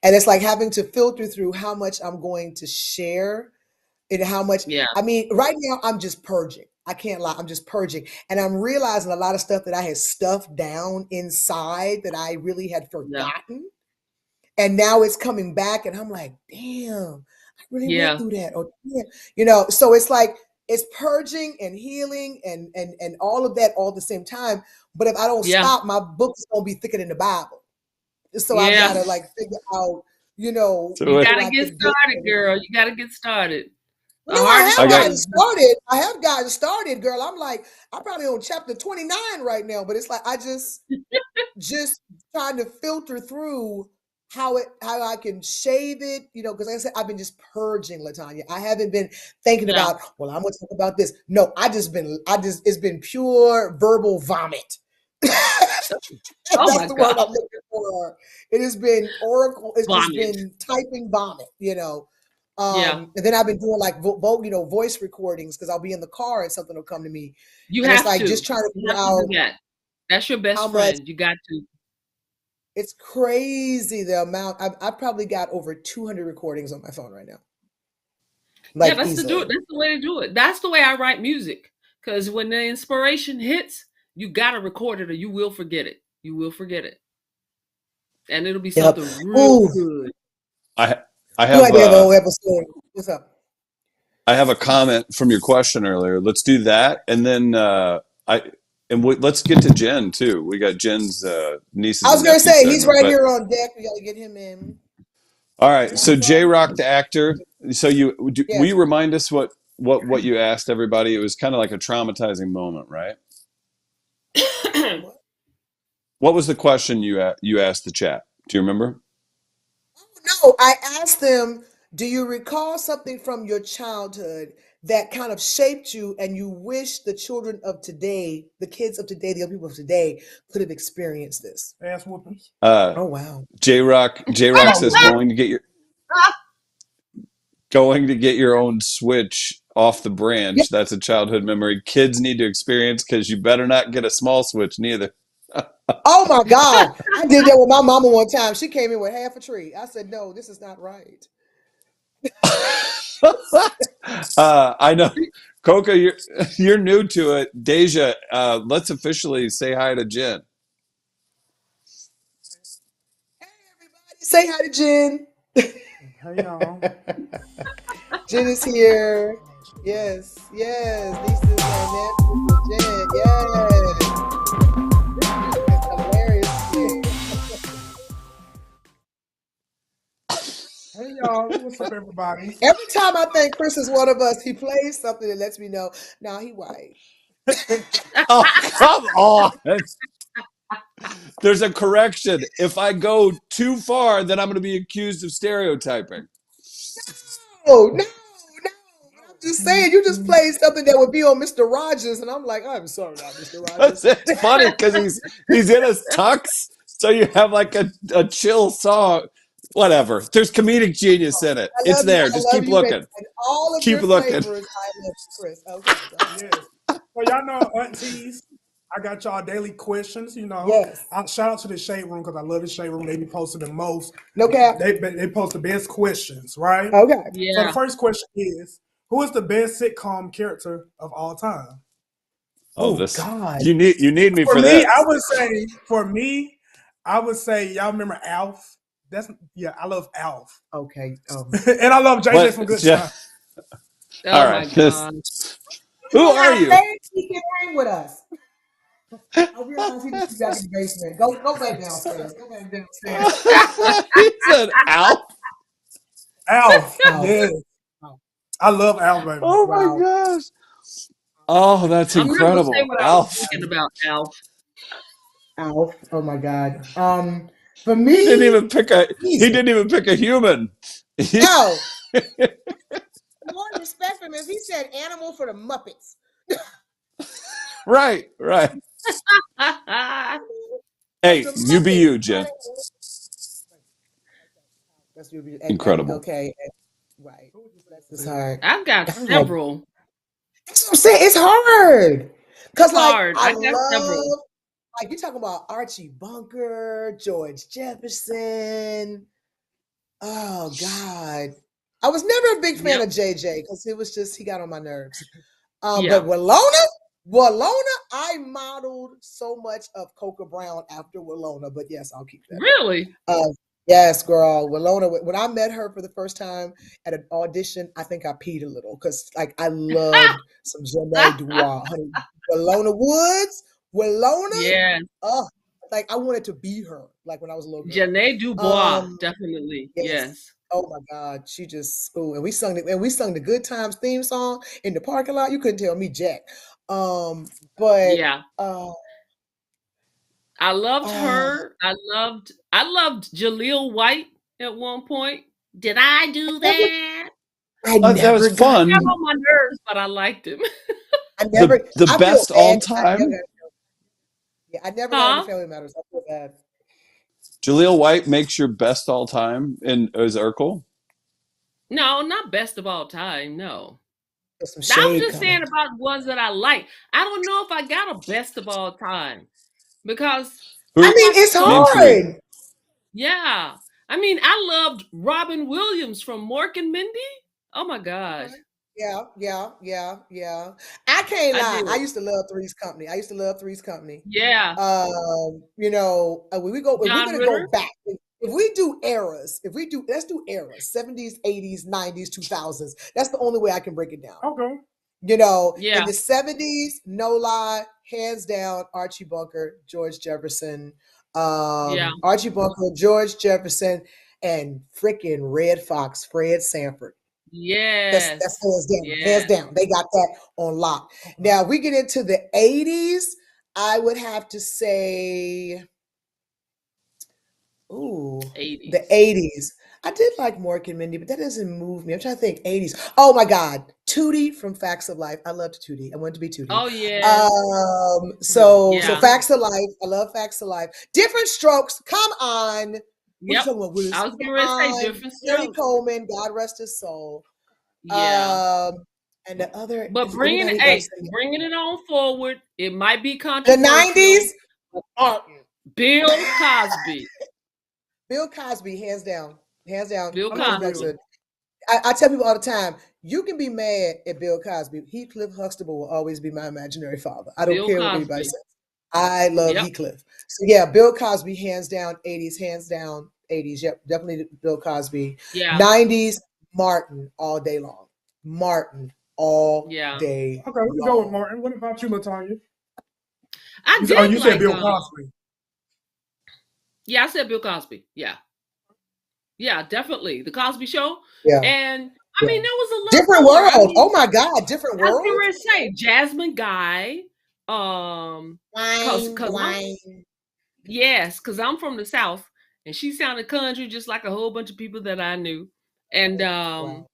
And it's like having to filter through how much I'm going to share and how much, Yeah. I mean, right now I'm just purging. I can't lie. I'm just purging. And I'm realizing a lot of stuff that I had stuffed down inside that I really had Yeah. forgotten. And now it's coming back. And I'm like, damn, I really went Yeah. through that. Or, yeah. So it's like, it's purging and healing and all of that all at the same time. But if I don't Yeah. stop, my book is going to be thicker than the Bible. So I've Yeah. got to like figure out, You what gotta I get can do. started, girl. You gotta get started. The No, I hardest have I got part gotten is started. I have gotten started, girl. I'm like, I'm probably on chapter 29 right now, but it's like I just trying to filter through how I can shave it, because like I said, I've been just purging, Latonya. I haven't been thinking yeah. about, well, I'm gonna talk about this. No, it's been pure verbal vomit. Oh That's my the word God. I'm looking for. It has been oracle. It's just Vomit. been typing vomit. Yeah. And then I've been doing like voice recordings because I'll be in the car and something will come to me, You and it's have like just to. trying to You figure have to do out that. That's your best how much. friend. You got to. It's crazy the amount. I've probably got over 200 recordings on my phone right now, Yeah, like that's to do it. easily. That's the way to do it. That's the way I write music. Because when the inspiration hits, you gotta record it or you will forget it. You will forget it. And it'll be Yep. something real Ooh, good. I I who I have did have a whole episode. What's up? I have a comment from your question earlier. Let's do that, and then let's get to Jen too. We got Jen's I nieces was and gonna nephews say he's segment, right but here on deck. We gotta get him in. all right. What's So J up? Rock, the actor. So will Yes. you remind us what you asked everybody? It was kind of like a traumatizing moment, right? What? What was the question you asked the chat? Do you remember? No, I asked them, do you recall something from your childhood that kind of shaped you and you wish the children of today, the kids of today, the young people of today could have experienced this? Ass whoopings. Oh, wow. J Rock Come on, says man. going to get your own Switch off the Yeah. branch. That's a childhood memory kids need to experience because you better not get a small Switch neither. Oh, my God. I did that with my mama one time. She came in with half a tree. I said, no, this is not right. I know, Coca, you're new to it. Deja, let's officially say hi to Jen. Hey, everybody. Say hi to Jen. Hey, y'all. Jen is here. Yes, yes. Nieces and nephews. Jen, yes. It's hilarious. Hey, y'all. What's up, everybody? Every time I think Chris is one of us, he plays something that lets me know, now he white. Oh, come on. There's a correction. If I go too far, then I'm going to be accused of stereotyping. Oh, no, no. I'm just saying, you just played something that would be on Mr. Rogers, and I'm like, I'm sorry, not Mr. Rogers. It's funny because he's in his tux, so you have like a chill song. Whatever. There's comedic genius in it. It's there. I Just love keep you, looking. and all of Keep your looking. flavors. I love you, Chris. Okay, go ahead. Yes. So y'all know, aunties, I got y'all daily questions. Yes. Shout out to the shade room because I love the shade room. They be posting the most. No cap. They post the best questions, right? Okay. So the Yeah. first question is, who is the best sitcom character of all time? Oh, Oh, this God. you need me For for me, this. I would say y'all remember Alf. I love Alf, Okay. and I love JJ from What? Good Yeah. Time. All Oh right. my God. Who When are I you? say he can hang with us. I realize he needs to be back in the basement. Go back downstairs. Go back downstairs. He said Alf. Alf, Wow. yes, I love Alf, baby. Oh my Wow. gosh. Oh, that's I'm not gonna say incredible. what I was Alf. thinking about, Alf. Alf. Oh my God. For He didn't me, even pick a he Jesus. didn't even pick a human. No. More respect for him if he said animal for the Muppets. Right, right. Hey, The you be Muppets. you, Jen. That's you. Incredible. Okay. Right. Bless his heart. I've got God. several. That's what I'm saying. It's hard. It's Cause like hard. I I got several. love, like you talking about Archie Bunker, George Jefferson. Oh God. I was never a big fan Yep. of JJ because he got on my nerves. But Yeah. Walona, I modeled so much of Coca Brown after Walona. But yes, I'll keep that. Really? Yes, girl. Walona, when I met her for the first time at an audition, I think I peed a little because like I loved some Janae Dubois. Honey, Walona Woods, Walona. Yes. Oh, like I wanted to be her, like when I was a little girl. Janae Dubois, definitely. Yes. Yes. Oh my God, she just and we sung the Good Times theme song in the parking lot. You couldn't tell me jack. But Yeah. uh, I loved uh her. I loved Jaleel White at one point. Did I do never, that? I That was never got. He got fun. on my nerves, but I liked him. I never. The I feel best all bad because I never time. got. Yeah, I never got into Huh? Family Matters. I feel bad. Jaleel White makes your best all time in as Urkel. No, not best of all time. No. There's some I was shade just saying coming. about ones that I like. I don't know if I got a best of all time because I Who? I mean, watched it's Name so three. hard. yeah. I mean, I loved Robin Williams from Mork and Mindy. Oh my gosh. Okay. Yeah. I can't I lie. did. I used to love Three's Company. Yeah. When we go, if we're John gonna Ritter. go back, if we do eras, let's do eras, 70s, 80s, 90s, 2000s. That's the only way I can break it down. Okay. In Yeah. the 70s, no lie, hands down, Archie Bunker, George Jefferson, Yeah. Archie Bunker, George Jefferson, and freaking Red Fox, Fred Sanford. That's Yes. hands down. Hands Yeah. down. They got that on lock. Now we get into the 80s. I would have to say, ooh, the 80s. 80s. I did like Mork and Mindy, but that doesn't move me. I'm trying to think 80s. Oh my God. Tootie from Facts of Life. I loved Tootie. I wanted to be Tootie. Oh yes. So Yeah. Facts of Life. I love Facts of Life. Different Strokes. Come on. What you Yep. talking about, Willis? I was getting Come ready to say on. different Gary strokes. Coleman, God rest his soul. Yeah. Um, and the other But is anybody else? bringing it on forward. It might be The 90s? controversial. Bill Cosby. Bill Cosby, hands down. Hands down. Bill I Going love back Cosby. Bill. to, I tell people all the time, you can be mad at Bill Cosby. Heathcliff Huxtable will always be my imaginary father. I don't Bill care what anybody Cosby. says. I love Yep. Heathcliff. So yeah, Bill Cosby, hands down, 80s, hands down, 80s. Yep, definitely Bill Cosby. Yeah. 90s, Martin all day long. Martin all Yeah. day Okay, we can go with long. Martin. What about you, Latonya? I Oh, did you said like Bill Cosby. yeah, I said Bill Cosby. Yeah. Yeah, definitely. The Cosby Show. Yeah, And I yeah. mean, there was a lot Different more. I world. Oh mean, my God, different I was world. going to say Jasmine Guy. Cause Dwayne. yes, because I'm from the South and she sounded country just like a whole bunch of people that I knew. And Wow.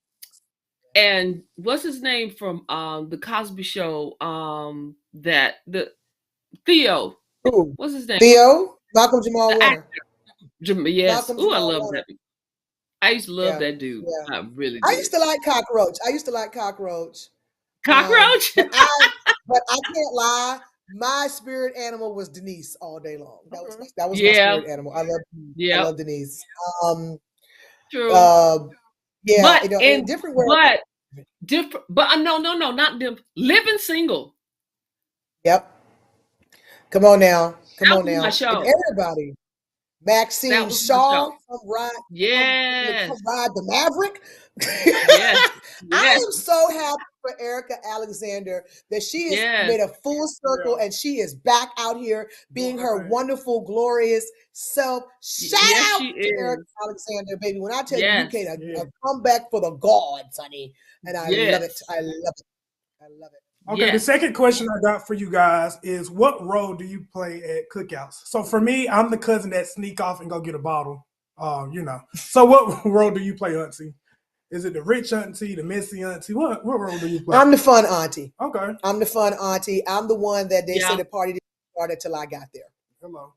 and what's his name from the Cosby Show? That the Theo. Who? What's his name? Theo? Malcolm Jamal The actor. Warner. Yes. Malcolm Oh, I Jamal love Warner. that. I used to love Yeah, that dude. yeah. I really I did. used to like Cockroach. Cockroach? But I can't lie. My spirit animal was Denise all day long. That was my Yeah. spirit animal. I Yep. love Denise. True. Yeah, But in different world. but no, not them. Living Single. Yep. Come on now. That was my And show. everybody. That Maxine was my Shaw, show. come ride Yes. the Maverick. Yes. I Yes. am so happy for Erica Alexander that she has Yes. made a full circle and she is back out here being her wonderful, glorious self. Shout Yes, out she to Erica is. Alexander, baby. When I tell you, Yes. came a comeback for the gods, honey. And I love it. Yes. I love it. I love it. Okay, the Yes. second question I got for you guys is what role do you play at cookouts? So for me, I'm the cousin that sneak off and go get a bottle. So what role do you play, Auntie? Is it the rich auntie, the messy auntie? What role do you play? I'm the fun auntie. Okay. I'm the fun auntie. I'm the one that they Yeah. say the party didn't start until I got there. Hello.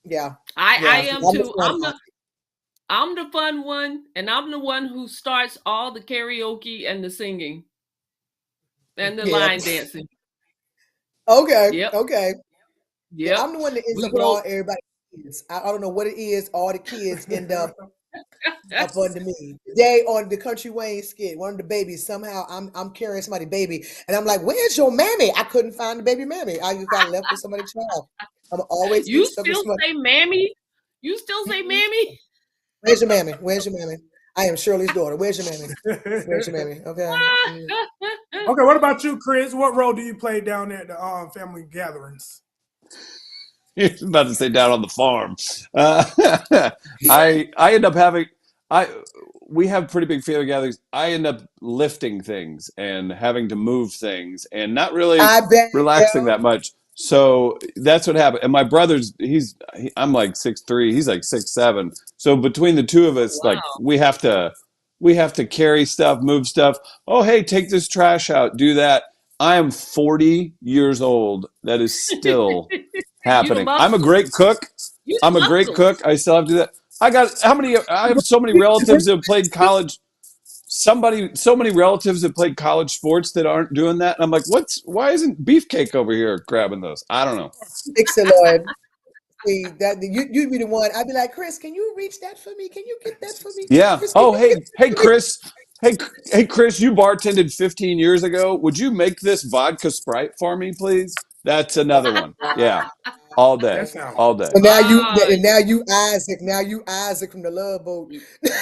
Yeah. I am I'm the too. fun auntie. I'm the fun one, and I'm the one who starts all the karaoke and the singing and the line dancing. Okay. Yep. Okay. Yep. I'm the one that ends We up with go. everybody's kids. I don't know what it is. All the kids end up up under me. Today on the Country Wayne skit, one of the babies, somehow I'm carrying somebody's baby, and I'm like, "Where's your mammy?" I couldn't find the baby mammy. I just got left with somebody's child. I'm always getting You stuck with still somebody. say mammy? You still say mammy? Where's your mammy? Where's your mammy? I am Shirley's daughter. Where's your mammy? Where's your mammy? Okay. Okay, what about you, Chris? What role do you play down there at the family gatherings? You're about to say down on the farm. Uh, I end up having I we have pretty big family gatherings. I end up lifting things and having to move things and not really I bet. relaxing Yeah. that much. So that's what happened. And my brother's I'm like 6'3", he's like 6'7". So between the two of Oh, us, like wow. we have to carry stuff, move stuff. Oh, hey, take this trash out, do that. I am 40 years old. That is still You the happening. I'm a muscle. great cook. You I'm the a great muscle. cook. I still have to do that. I have so many relatives that have played college. So many relatives that played college sports that aren't doing that. And I'm like, why isn't Beefcake over here grabbing those? I don't know. Fix it, Lord. See that you'd be the one. I'd be like, Chris, can you reach that for me? Can you get that for me? Yeah. Chris, can Oh, you get hey, that for me? Chris. Hey, Chris, you bartended 15 years ago. Would you make this vodka Sprite for me, please? That's another one. Yeah. All day. That sounds All day. So now you Ah, and now you Isaac. Now you Isaac from the Love Boat.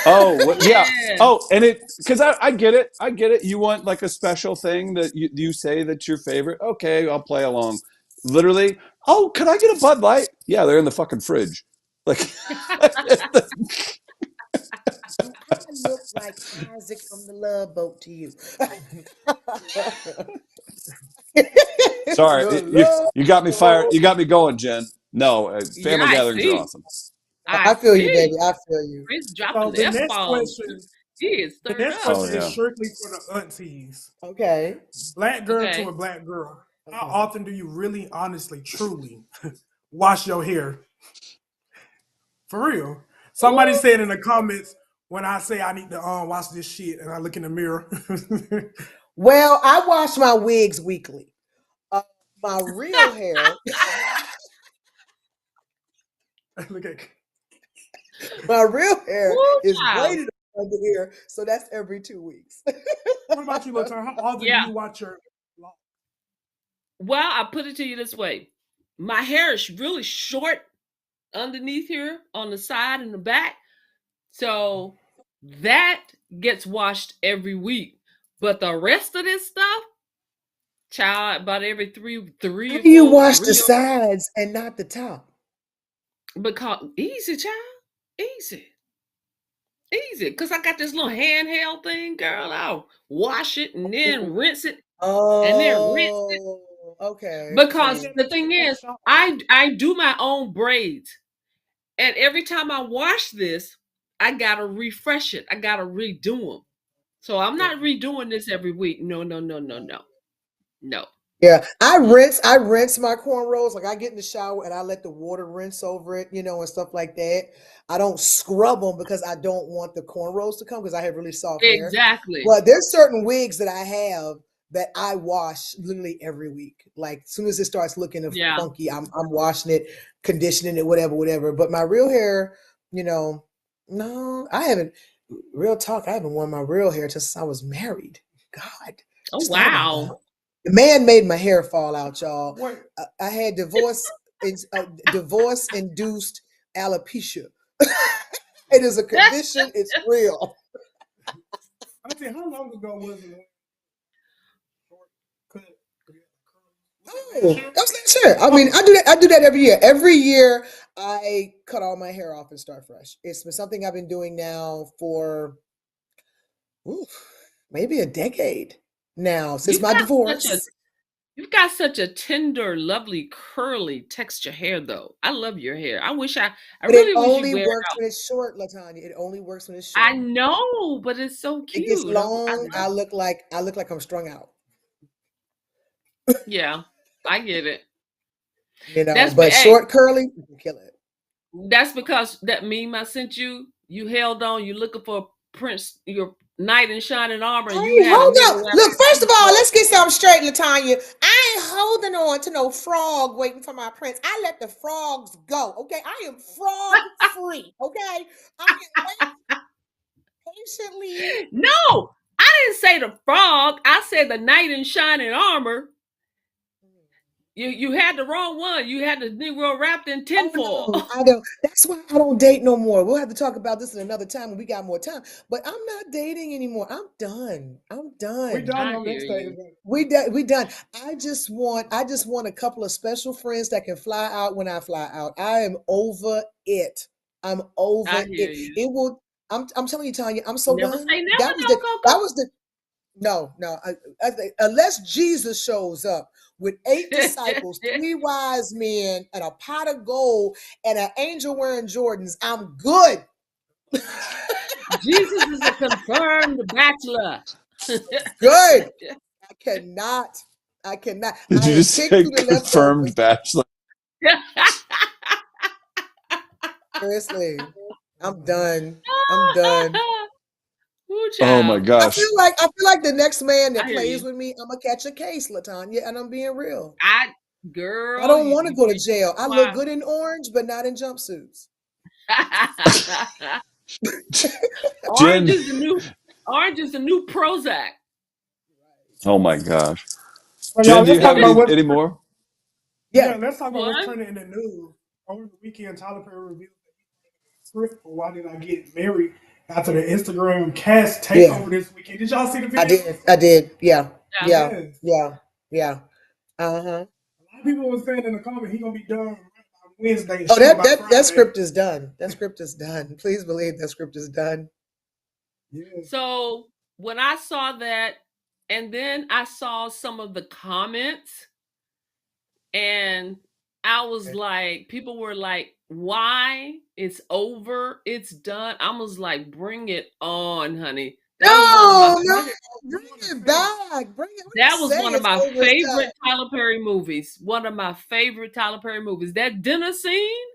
Oh, what, yeah. yeah. Oh, and because I get it. I get it. You want like a special thing that you say that's your favorite. Okay, I'll play along. Literally, oh, can I get a Bud Light? Yeah, they're in the fucking fridge. Like, Do I look like Isaac from the Love Boat to you? sorry, The you Love you got me fired. Boat. You got me going, Jen. No, Yeah, family I gatherings are see. awesome. I I feel you, see. baby. I feel you. Chris dropping so. The F next bombs. question, He is the stirred next up. Oh question is yeah. strictly for the aunties. Okay. Black girl to a Okay. black girl. How Okay. often do you really, honestly, truly wash your hair? For real. Somebody Ooh. said in the comments when I say I need to wash this shit and I look in the mirror. Well, I wash my wigs weekly. Uh, my real hair, Look at my real hair Ooh, is child. braided under here, so that's every 2 weeks. what about you, Latonya? How often do Yeah. you watch your Well, I put it to you this way. My hair is really short underneath here on the side and the back. So that gets washed every week. But the rest of this stuff, child, about every How three or do you four, wash the 3 or sides and not the top? because easy, child. Easy. Easy. Cause I got this little handheld thing, girl. I'll wash it and then rinse it and then rinse it. Oh, okay, do Because okay. that the thing in the is, shower? I do my own braids. And every time I wash this, I gotta refresh it. I gotta redo them. So I'm Yeah. not redoing this every week. No, no, no, no, no, no. Yeah, I rinse my cornrows. Like I get in the shower and I let the water rinse over it, and stuff like that. I don't scrub them because I don't want the cornrows to come because I have really soft hair. Exactly. But there's certain wigs that I have that I wash literally every week. Like as soon as it starts looking Yeah. funky, I'm washing it, conditioning it, whatever, whatever. But my real hair, no, I haven't. Real talk, I haven't worn my real hair since I was married. God, Oh just thought about that. wow. The man made my hair fall out, y'all. What? I had divorce induced alopecia. It is a condition. It's real. I said, how long ago was it? Cut. Oh, that was last year. I mean, I do that every year. Every year, I cut all my hair off and start fresh. It's been something I've been doing now for ooh, maybe a decade now since You've my got such a divorce. you've got such a tender, lovely, curly texture hair though. I love your hair. I But it really wish you only wear it works out. when it's short, Latanya. It only works when it's I short. know, but it's so It gets cute. I long. love I look like I'm strung out. Yeah, I get it. That's But hey, short curly, you can kill it. that's because that meme I sent you, you held on, you looking for Prince, your knight in shining armor, and you Hey, had him hold here up. around Look, first of all, the let's get something straight, Latanya. I ain't holding on to no frog waiting for my prince. I let the frogs go. Okay. I am frog free. Okay. I am waiting. recently. No, I didn't say the frog. I said the knight in shining armor. You had the wrong one. You had the Negro wrapped in tinfoil. Oh, no, I don't. That's why I don't date no more. We'll have to talk about this another time when we got more time. But I'm not dating anymore. I'm done. I'm We done. done I on hear this stage. you. We done. I just want a couple of special friends that can fly out when I fly out. I am over it. I'm over I it. hear you. It will. I'm telling you, Tanya, I'm so Never done. say never, That was though, the Coco. that was the no, no. I think unless Jesus shows up with 8 disciples, 3 wise men, and a pot of gold, and an angel wearing Jordans, I'm good. Jesus is a confirmed bachelor. Good. I cannot. I cannot. Did I you am just picked say through the confirmed leftovers. bachelor? Seriously, I'm done. I'm done. Ooh, Oh my child. gosh. I feel like the next man that I hear plays you. with me, I'm gonna catch a case, Latonya, and I'm being real. I Girl, don't want to go to jail. I look why? good in orange, but not in jumpsuits. Orange Jen. is the new Prozac. Oh my gosh. So y'all, Jen, do let's you talk have about what's any more? Yeah. let's talk about what's What? trending in the news. Over the weekend, Tyler Perry revealed script for Why Did I Get Married after the Instagram cast Yeah. takeover this weekend. Did y'all see the I video? did. I did. Yeah. Yeah. Yeah. Yes. Yeah. Yeah. Uh-huh. A lot of people were saying in the comment he gonna be done by Wednesday and Oh, shoot by that Friday. script is done. That script is done. Please believe that script is done. Yes. So when I saw that, and then I saw some of the comments, and I was like, people were like, why? It's over. It's done. I was like, bring it on, honey. That was one of my No, bring it back. Bring it. What do you that was say? one of It's my over. It's done. favorite Tyler Perry movies. One of my favorite Tyler Perry movies. That dinner scene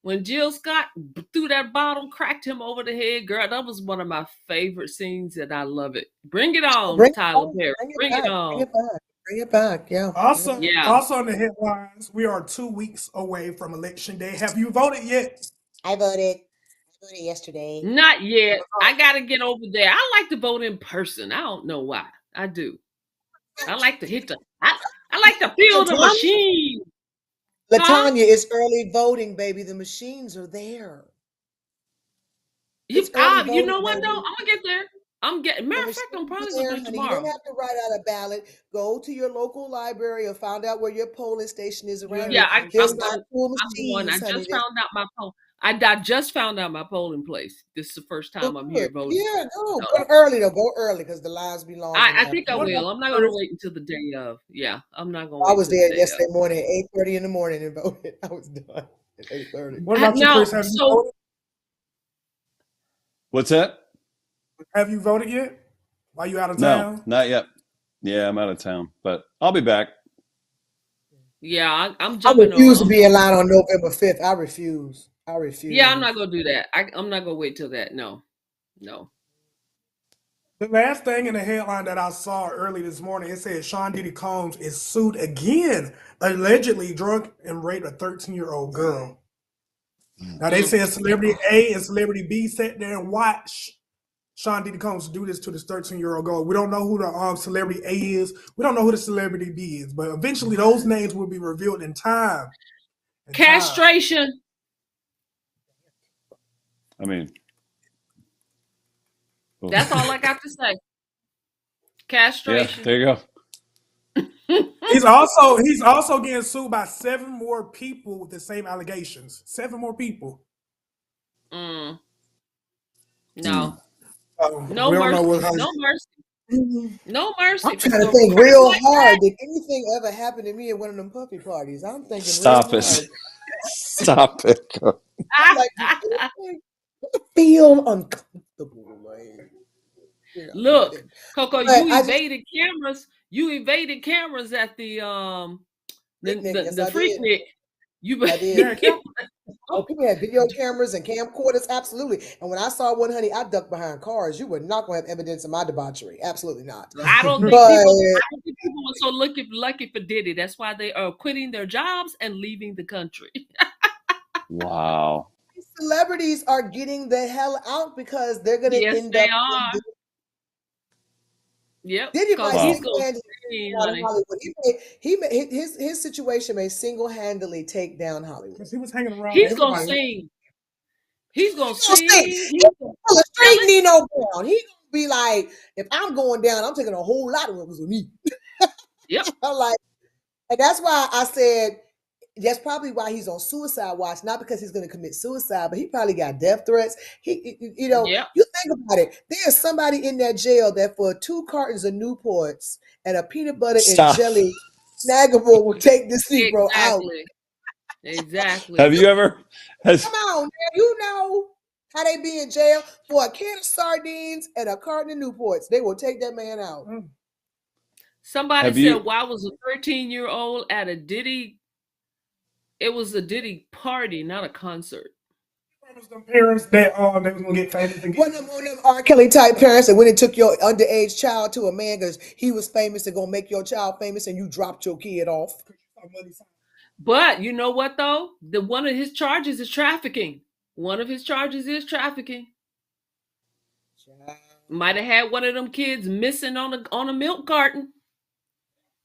when Jill Scott threw that bottle, cracked him over the head, girl. That was one of my favorite scenes, and I love it. Bring it Oh, on, bring it Tyler back. Perry. Bring it Bring it back. on. Bring it back. Bring it back. Yeah. Also, Yeah. also in the headlines, we are 2 weeks away from Election Day. Have you voted yet? I voted. I voted yesterday. Not yet. I gotta get over there. I like to vote in person. I don't know why. I do. I like to hit the. I like to feel the machine. Huh? Latonya, it's early voting, baby. The machines are there. It's early You voting, know what though? baby. I'm gonna get there. Matter The of fact, I'm machines probably are gonna there, do it honey. You don't tomorrow. have to write out a ballot. Go to your local library or find out where your polling station is around Yeah, you. Yeah, There's I'm not going. cool I'm going. I machines, honey. just found out my poll. I just found out my polling place. This is the first time I'm here Good. voting. Yeah, go. So, Go early though. Go early because the lines be long in the I think I What afternoon. about will. I'm not you, gonna Chris? wait until the day of. Yeah, I'm not gonna I wait was till the there day of. yesterday morning at 8:30 in the morning and voted. I was done at 8:30. What about you, Now, Chris? Have you so voted? What's that? Have you voted yet? While you out of No, town? not yet. Yeah, I'm out of town, but I'll be back. yeah, I'm I jumping on. refuse to be in line on November 5th. I refuse. I refuse. Yeah, I'm not gonna do that. I'm not gonna wait till that. No. The last thing in the headline that I saw early this morning, it said Sean Diddy Combs is sued again, allegedly drunk and raped a 13-year-old girl. Now they Mm. said Celebrity A and Celebrity B sat there and watched Sean Diddy Combs do this to this 13-year-old girl. We don't know who the Celebrity A is. We don't know who the Celebrity B is, but eventually those names will be revealed in time. Castration. I mean, well, That's all I got to say. yeah, Castration. there you go. He's also getting sued by 7 more people with the same allegations. 7 more people. Mm. No. We don't know what. No mercy. No mercy. I'm trying to A think crack real like hard. Did anything ever happen to me at one of them puppy parties? I'm thinking Stop real it. hard. Stop it. Like, feel uncomfortable. Like, Look, Coco, But you I just evaded cameras. You evaded cameras at the Freaknik. Yes, the I did. Freaknik. You I did. Yeah, Oh, people had video cameras and camcorders, absolutely. And when I saw one, honey, I ducked behind cars. You were not going to have evidence of my debauchery. Absolutely not. I don't think But people were so lucky for Diddy. That's why they are quitting their jobs and leaving the country. Wow. celebrities are getting the hell out because they're gonna Yes, end they up in are. this. Yep, Diddy because might he's Wow. going single-handedly to take see, down honey. Hollywood. His situation may single-handedly take down Hollywood. Because he was hanging around He's going to everybody. sing. He's going to He gonna sing. sing. He He's going to tell a sell straight it. Nino Brown. He gonna be like, if I'm going down, I'm taking a whole lot of what was with me. Yep. I'm like, and that's why I said that's probably why he's on suicide watch, not because he's going to commit suicide, but he probably got death threats. Yep. You think about it. There's somebody in that jail that for 2 cartons of Newports and a peanut butter and Stop. jelly snaggable will take this Negro out. Exactly. Exactly. Have you ever? Come on, man. You know how they be in jail for a can of sardines and a carton of Newports. They will take that man out. Somebody Have said, you? "Why was a 13-year-old at a Diddy? It was a Diddy party, not a concert." Promised them parents that they was gonna get famous and One get of them R. Kelly type parents that went and took your underage child to a man because he was famous and gonna make your child famous and you dropped your kid off. money. But you know what though? The one of his charges is trafficking. One of his charges is trafficking. Might have had one of them kids missing on a milk carton.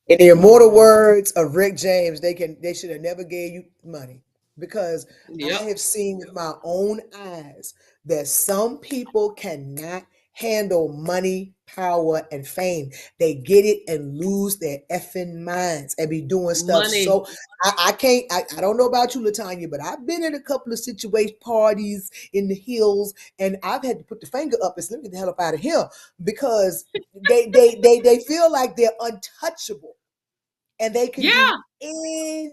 In the immortal words of Rick James, they should have never gave you money because Yep. I have seen with my own eyes that some people cannot handle money, power, and fame. They get it and lose their effing minds and be doing stuff. Money. So I can't. I don't know about you, Latonya, but I've been in a couple of situation parties in the hills, and I've had to put the finger up and say, "Let me get the hell up out of here," because they feel like they're untouchable and they can Yeah. do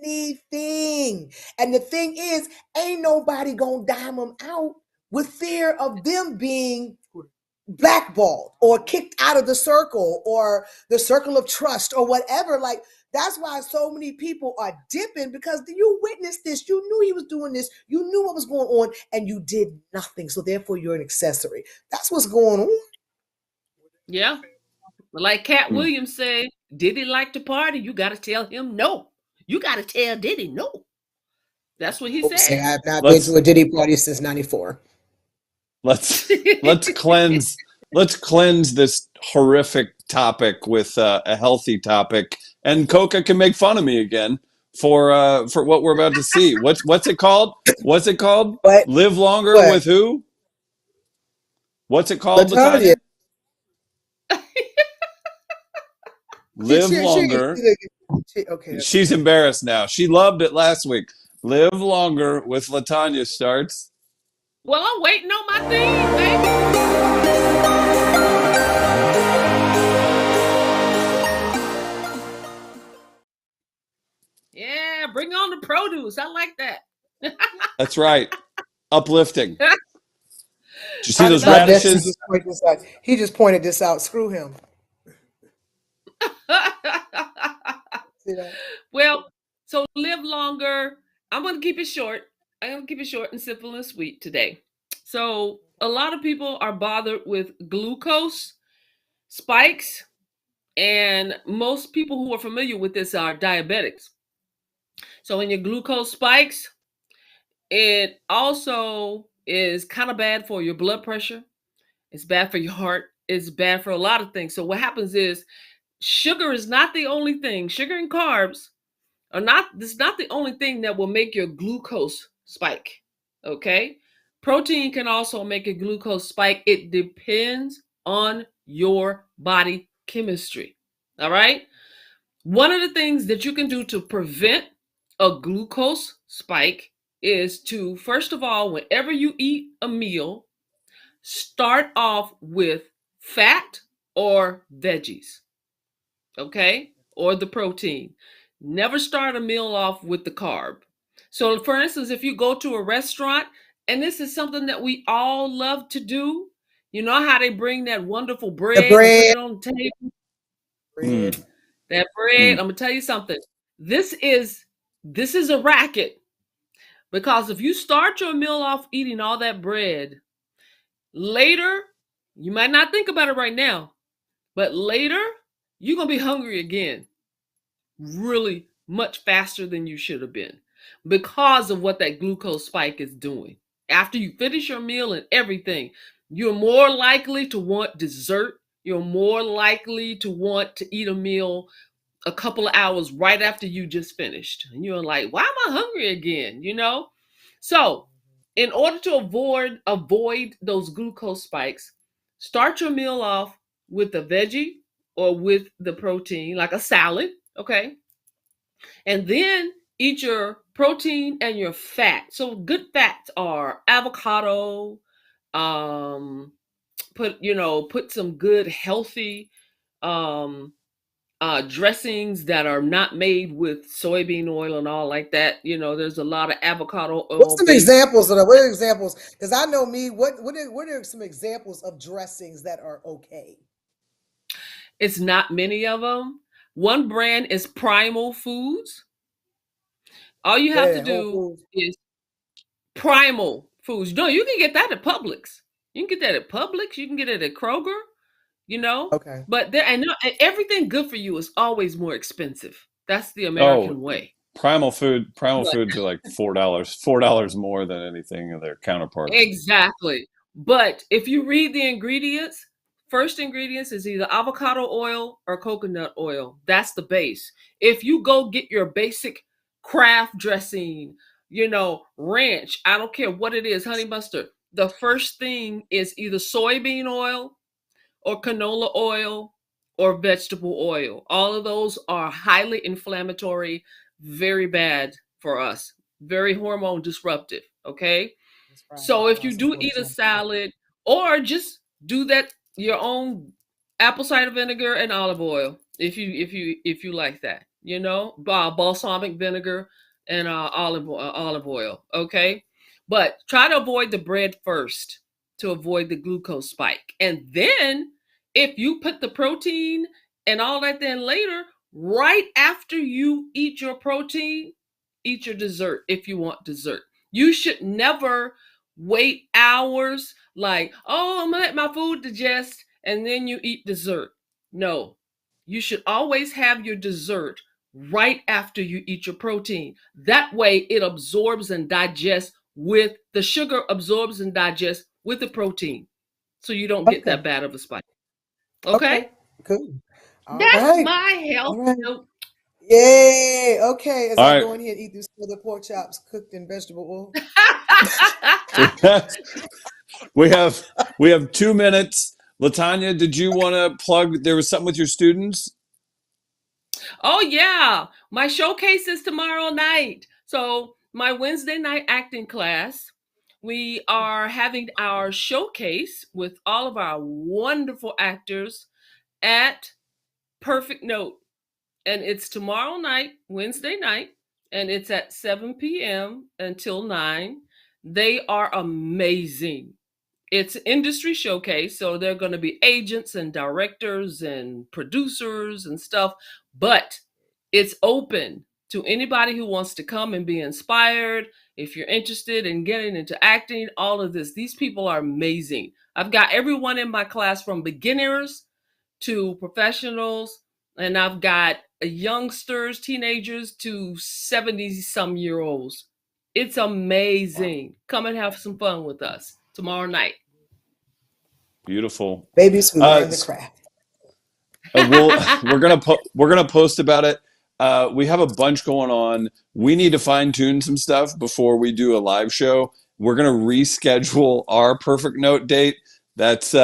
anything. And the thing is, ain't nobody gonna dime them out with fear of them being blackballed or kicked out of the circle or the circle of trust or whatever. Like that's why so many people are dipping because you witnessed this, you knew he was doing this, you knew what was going on, and you did nothing. So therefore, you're an accessory. That's what's going on. Yeah. But like Cat Hmm. Williams said, Diddy like to party? You got to tell him no. You got to tell Diddy no. That's what he Say said. I have not been to Let's a Diddy party since '94. let's cleanse this horrific topic with a healthy topic, and Coca can make fun of me again for what we're about to see. What's it called? What's it called? But Live longer what? with who? What's it called, Latonya. Latonya? Live longer. Okay. She's embarrassed now. She loved it last week. Live longer with Latonya starts. Well, I'm waiting on my theme, baby. Yeah, bring on the produce. I like that. That's right. Uplifting. Did you see My those nephew radishes? just pointed this out. He just pointed this out. Screw him. See that? Well, so live longer. I'm going to keep it short. I'm going to keep it short and simple and sweet today. So, a lot of people are bothered with glucose spikes, and most people who are familiar with this are diabetics. So, when your glucose spikes, it also is kind of bad for your blood pressure. It's bad for your heart. It's bad for a lot of things. So, what happens is sugar is not the only thing. Sugar and carbs are not, this is not the only thing that will make your glucose spike. Okay. Protein can also make a glucose spike. It depends on your body chemistry. All right. One of the things that you can do to prevent a glucose spike is to, first of all, whenever you eat a meal, start off with fat or veggies. Okay, or the protein. Never start a meal off with the carb. So, for instance, if you go to a restaurant, and this is something that we all love to do, you know how they bring that wonderful The bread and put bread. it on the table? Mm, That bread, I'm gonna tell you something. This is a racket because if you start your meal off eating all that bread, later, you might not think about it right now, but later you're gonna be hungry again. Really much faster than you should have been because of what that glucose spike is doing. after you finish your meal and everything, you're more likely to want dessert. You're more likely to want to eat a meal a couple of hours right after you just finished. And you're like, why am I hungry again? So in order to avoid those glucose spikes, start your meal off with a veggie or with the protein, like a salad, okay? And then eat your protein and your fat. So good fats are avocado, um, put some good healthy um dressings that are not made with soybean oil and all like that. There's a lot of avocado What's oil some based. examples of that? What are examples? Because I know me. What are some examples of dressings that are okay? It's not many of them. One brand is Primal Foods. All you have to Yeah, Whole do Foods. is Primal Foods. No, you can get that at Publix. You can get that at Publix. You can get it at Kroger. You know, Okay. but everything good for you is always more expensive. That's the Oh, American way. primal But foods are like $4 more than anything of their counterparts. exactly. But if you read the ingredients, first ingredients is either avocado oil or coconut oil. That's the base. If you go get your basic craft dressing, ranch, I don't care what it is, honey mustard, the first thing is either soybean oil or canola oil or vegetable oil. All of those are highly inflammatory, very bad for us, very hormone disruptive. Okay. That's right. So That's if why I you do support eat a you. salad or just do that your own apple cider vinegar and olive oil if you like that, balsamic vinegar and olive oil, okay? But try to avoid the bread first to avoid the glucose spike. And then if you put the protein and all that then later, right after you eat your protein, eat your dessert if you want dessert. You should never wait hours like, oh, I'm gonna let my food digest and then you eat dessert. No, you should always have your dessert right after you eat your protein. That way it absorbs and digests with the sugar, absorbs and digests with the protein. So you don't get Okay. that bad of a spike. Okay? Okay. Cool. All That's right. my health All right. note. Yay. Okay. As All I right. go in here and eat these other pork chops cooked in vegetable oil. we have we have 2 minutes. Latanya, did you want to plug? There was something with your students. Oh yeah, my showcase is tomorrow night. So my Wednesday night acting class, we are having our showcase with all of our wonderful actors at Perfect Note. And it's tomorrow night, Wednesday night, and it's at 7 p.m. until 9. They are amazing. It's an industry showcase, so they're going to be agents and directors and producers and stuff, but it's open to anybody who wants to come and be inspired. If you're interested in getting into acting, all of this, these people are amazing. I've got everyone in my class from beginners to professionals, and I've got youngsters, teenagers to 70 some year olds. It's amazing. Come and have some fun with us tomorrow night. Beautiful. Babies who learn the craft. We're gonna post about it. We have a bunch going on. We need to fine tune some stuff before we do a live show. We're gonna reschedule our perfect note date. That's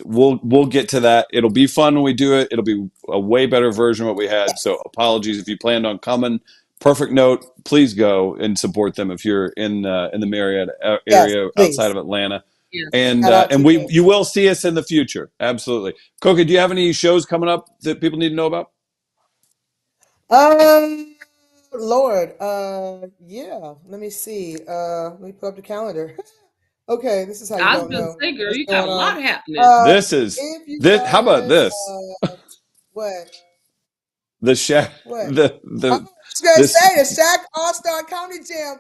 we'll get to that. It'll be fun when we do it. It'll be a way better version of what we had. So apologies if you planned on coming. Perfect Note, please go and support them if you're in the Marietta Yes, area outside please. of Atlanta. Yes. And Shout out to we you. you will see us in the future. Absolutely. Coca, do you have any shows coming up that people need to know about? Lord. Yeah. Let me see. Let me pull up the calendar. Okay, this is how you I was don't gonna know say, girl, what's you got going a on. lot happening. Uh, This is if you this. How about guys, this? what? The Shaq. What? I The was gonna this. say the Shaq All Star Comedy Jam.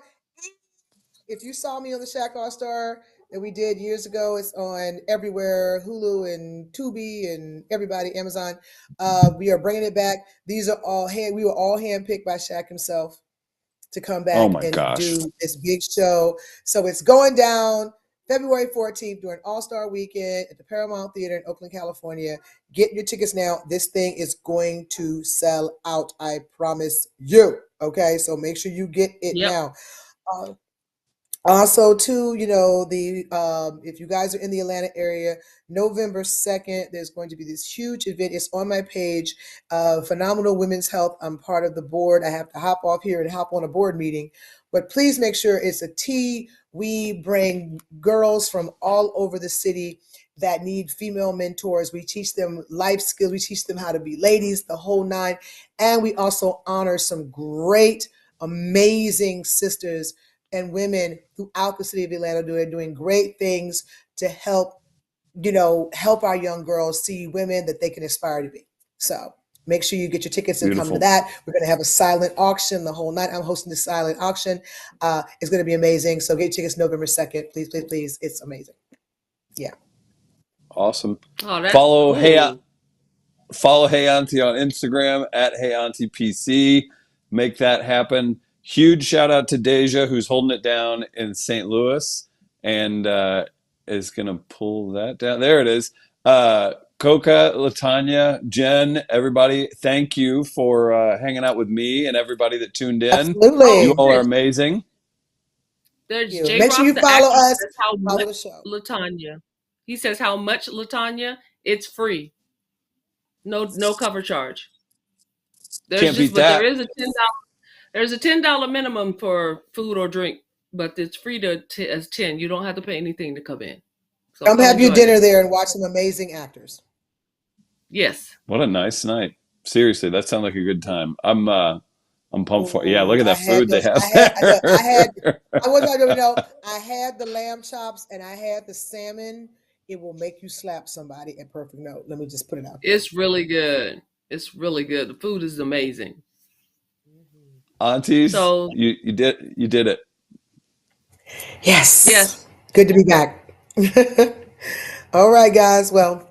If you saw me on the Shaq All Star that we did years ago, it's on everywhere, Hulu and Tubi and everybody, Amazon. We are bringing it back. These are all we were all handpicked by Shaq himself. to come Oh back my and gosh. do this big show. So it's going down February 14th during All-Star Weekend at the Paramount Theater in Oakland, California. Get your tickets now. This thing is going to sell out. I promise you. Okay, so make sure you get it Yep. now. Also, too, the if you guys are in the Atlanta area, November 2nd, there's going to be this huge event. It's on my page, Phenomenal Women's Health. I'm part of the board. I have to hop off here and hop on a board meeting, but please make sure it's a tea. We bring girls from all over the city that need female mentors. We teach them life skills. We teach them how to be ladies, the whole nine. And we also honor some great, amazing sisters and women throughout the city of Atlanta doing great things to help our young girls see women that they can aspire to be. So make sure you get your tickets and come to Beautiful. that. We're going to have a silent auction the whole night. I'm hosting the silent auction. It's going to be amazing. So get your tickets November 2nd. Please, please, please. It's amazing. Yeah. Awesome. Oh, that's Follow cool. Hey Auntie on Instagram at Hey Auntie PC. Make that happen. Huge shout out to Deja, who's holding it down in St. Louis and is going to pull that down. There it is. Coca, Latanya, Jen, everybody, thank you for hanging out with me and everybody that tuned in. Absolutely. You all are amazing. There's You. J. Make sure Rock, you the follow actor, us. says how Follow much the show. Latanya. He says how much Latanya. It's free. No cover charge. Can't beat But there that. is a $10 minimum for food or drink, but it's free as 10. You don't have to pay anything to come in. So Come come have and your join dinner us. there and watch some amazing actors. Yes. What a nice night. Seriously, that sounds like a good time. I'm pumped for it. Yeah, look Ooh, at I that had food they those. have Look, there. I want y'all to know, I had the lamb chops and I had the salmon. It will make you slap somebody at perfect note. Let me just put it out there. It's really good. It's really good. The food is amazing. Aunties, So you did it. Yes. yes. Good to be back. All right, guys. Well,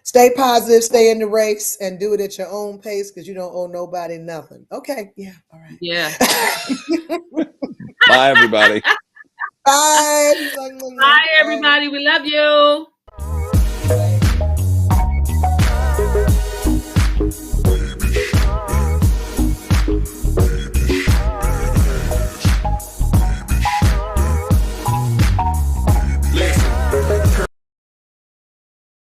stay positive, stay in the race, and do it at your own pace because you don't owe nobody nothing. Okay. Yeah. All right. Yeah. Bye, everybody. Bye. Bye, everybody. We love you.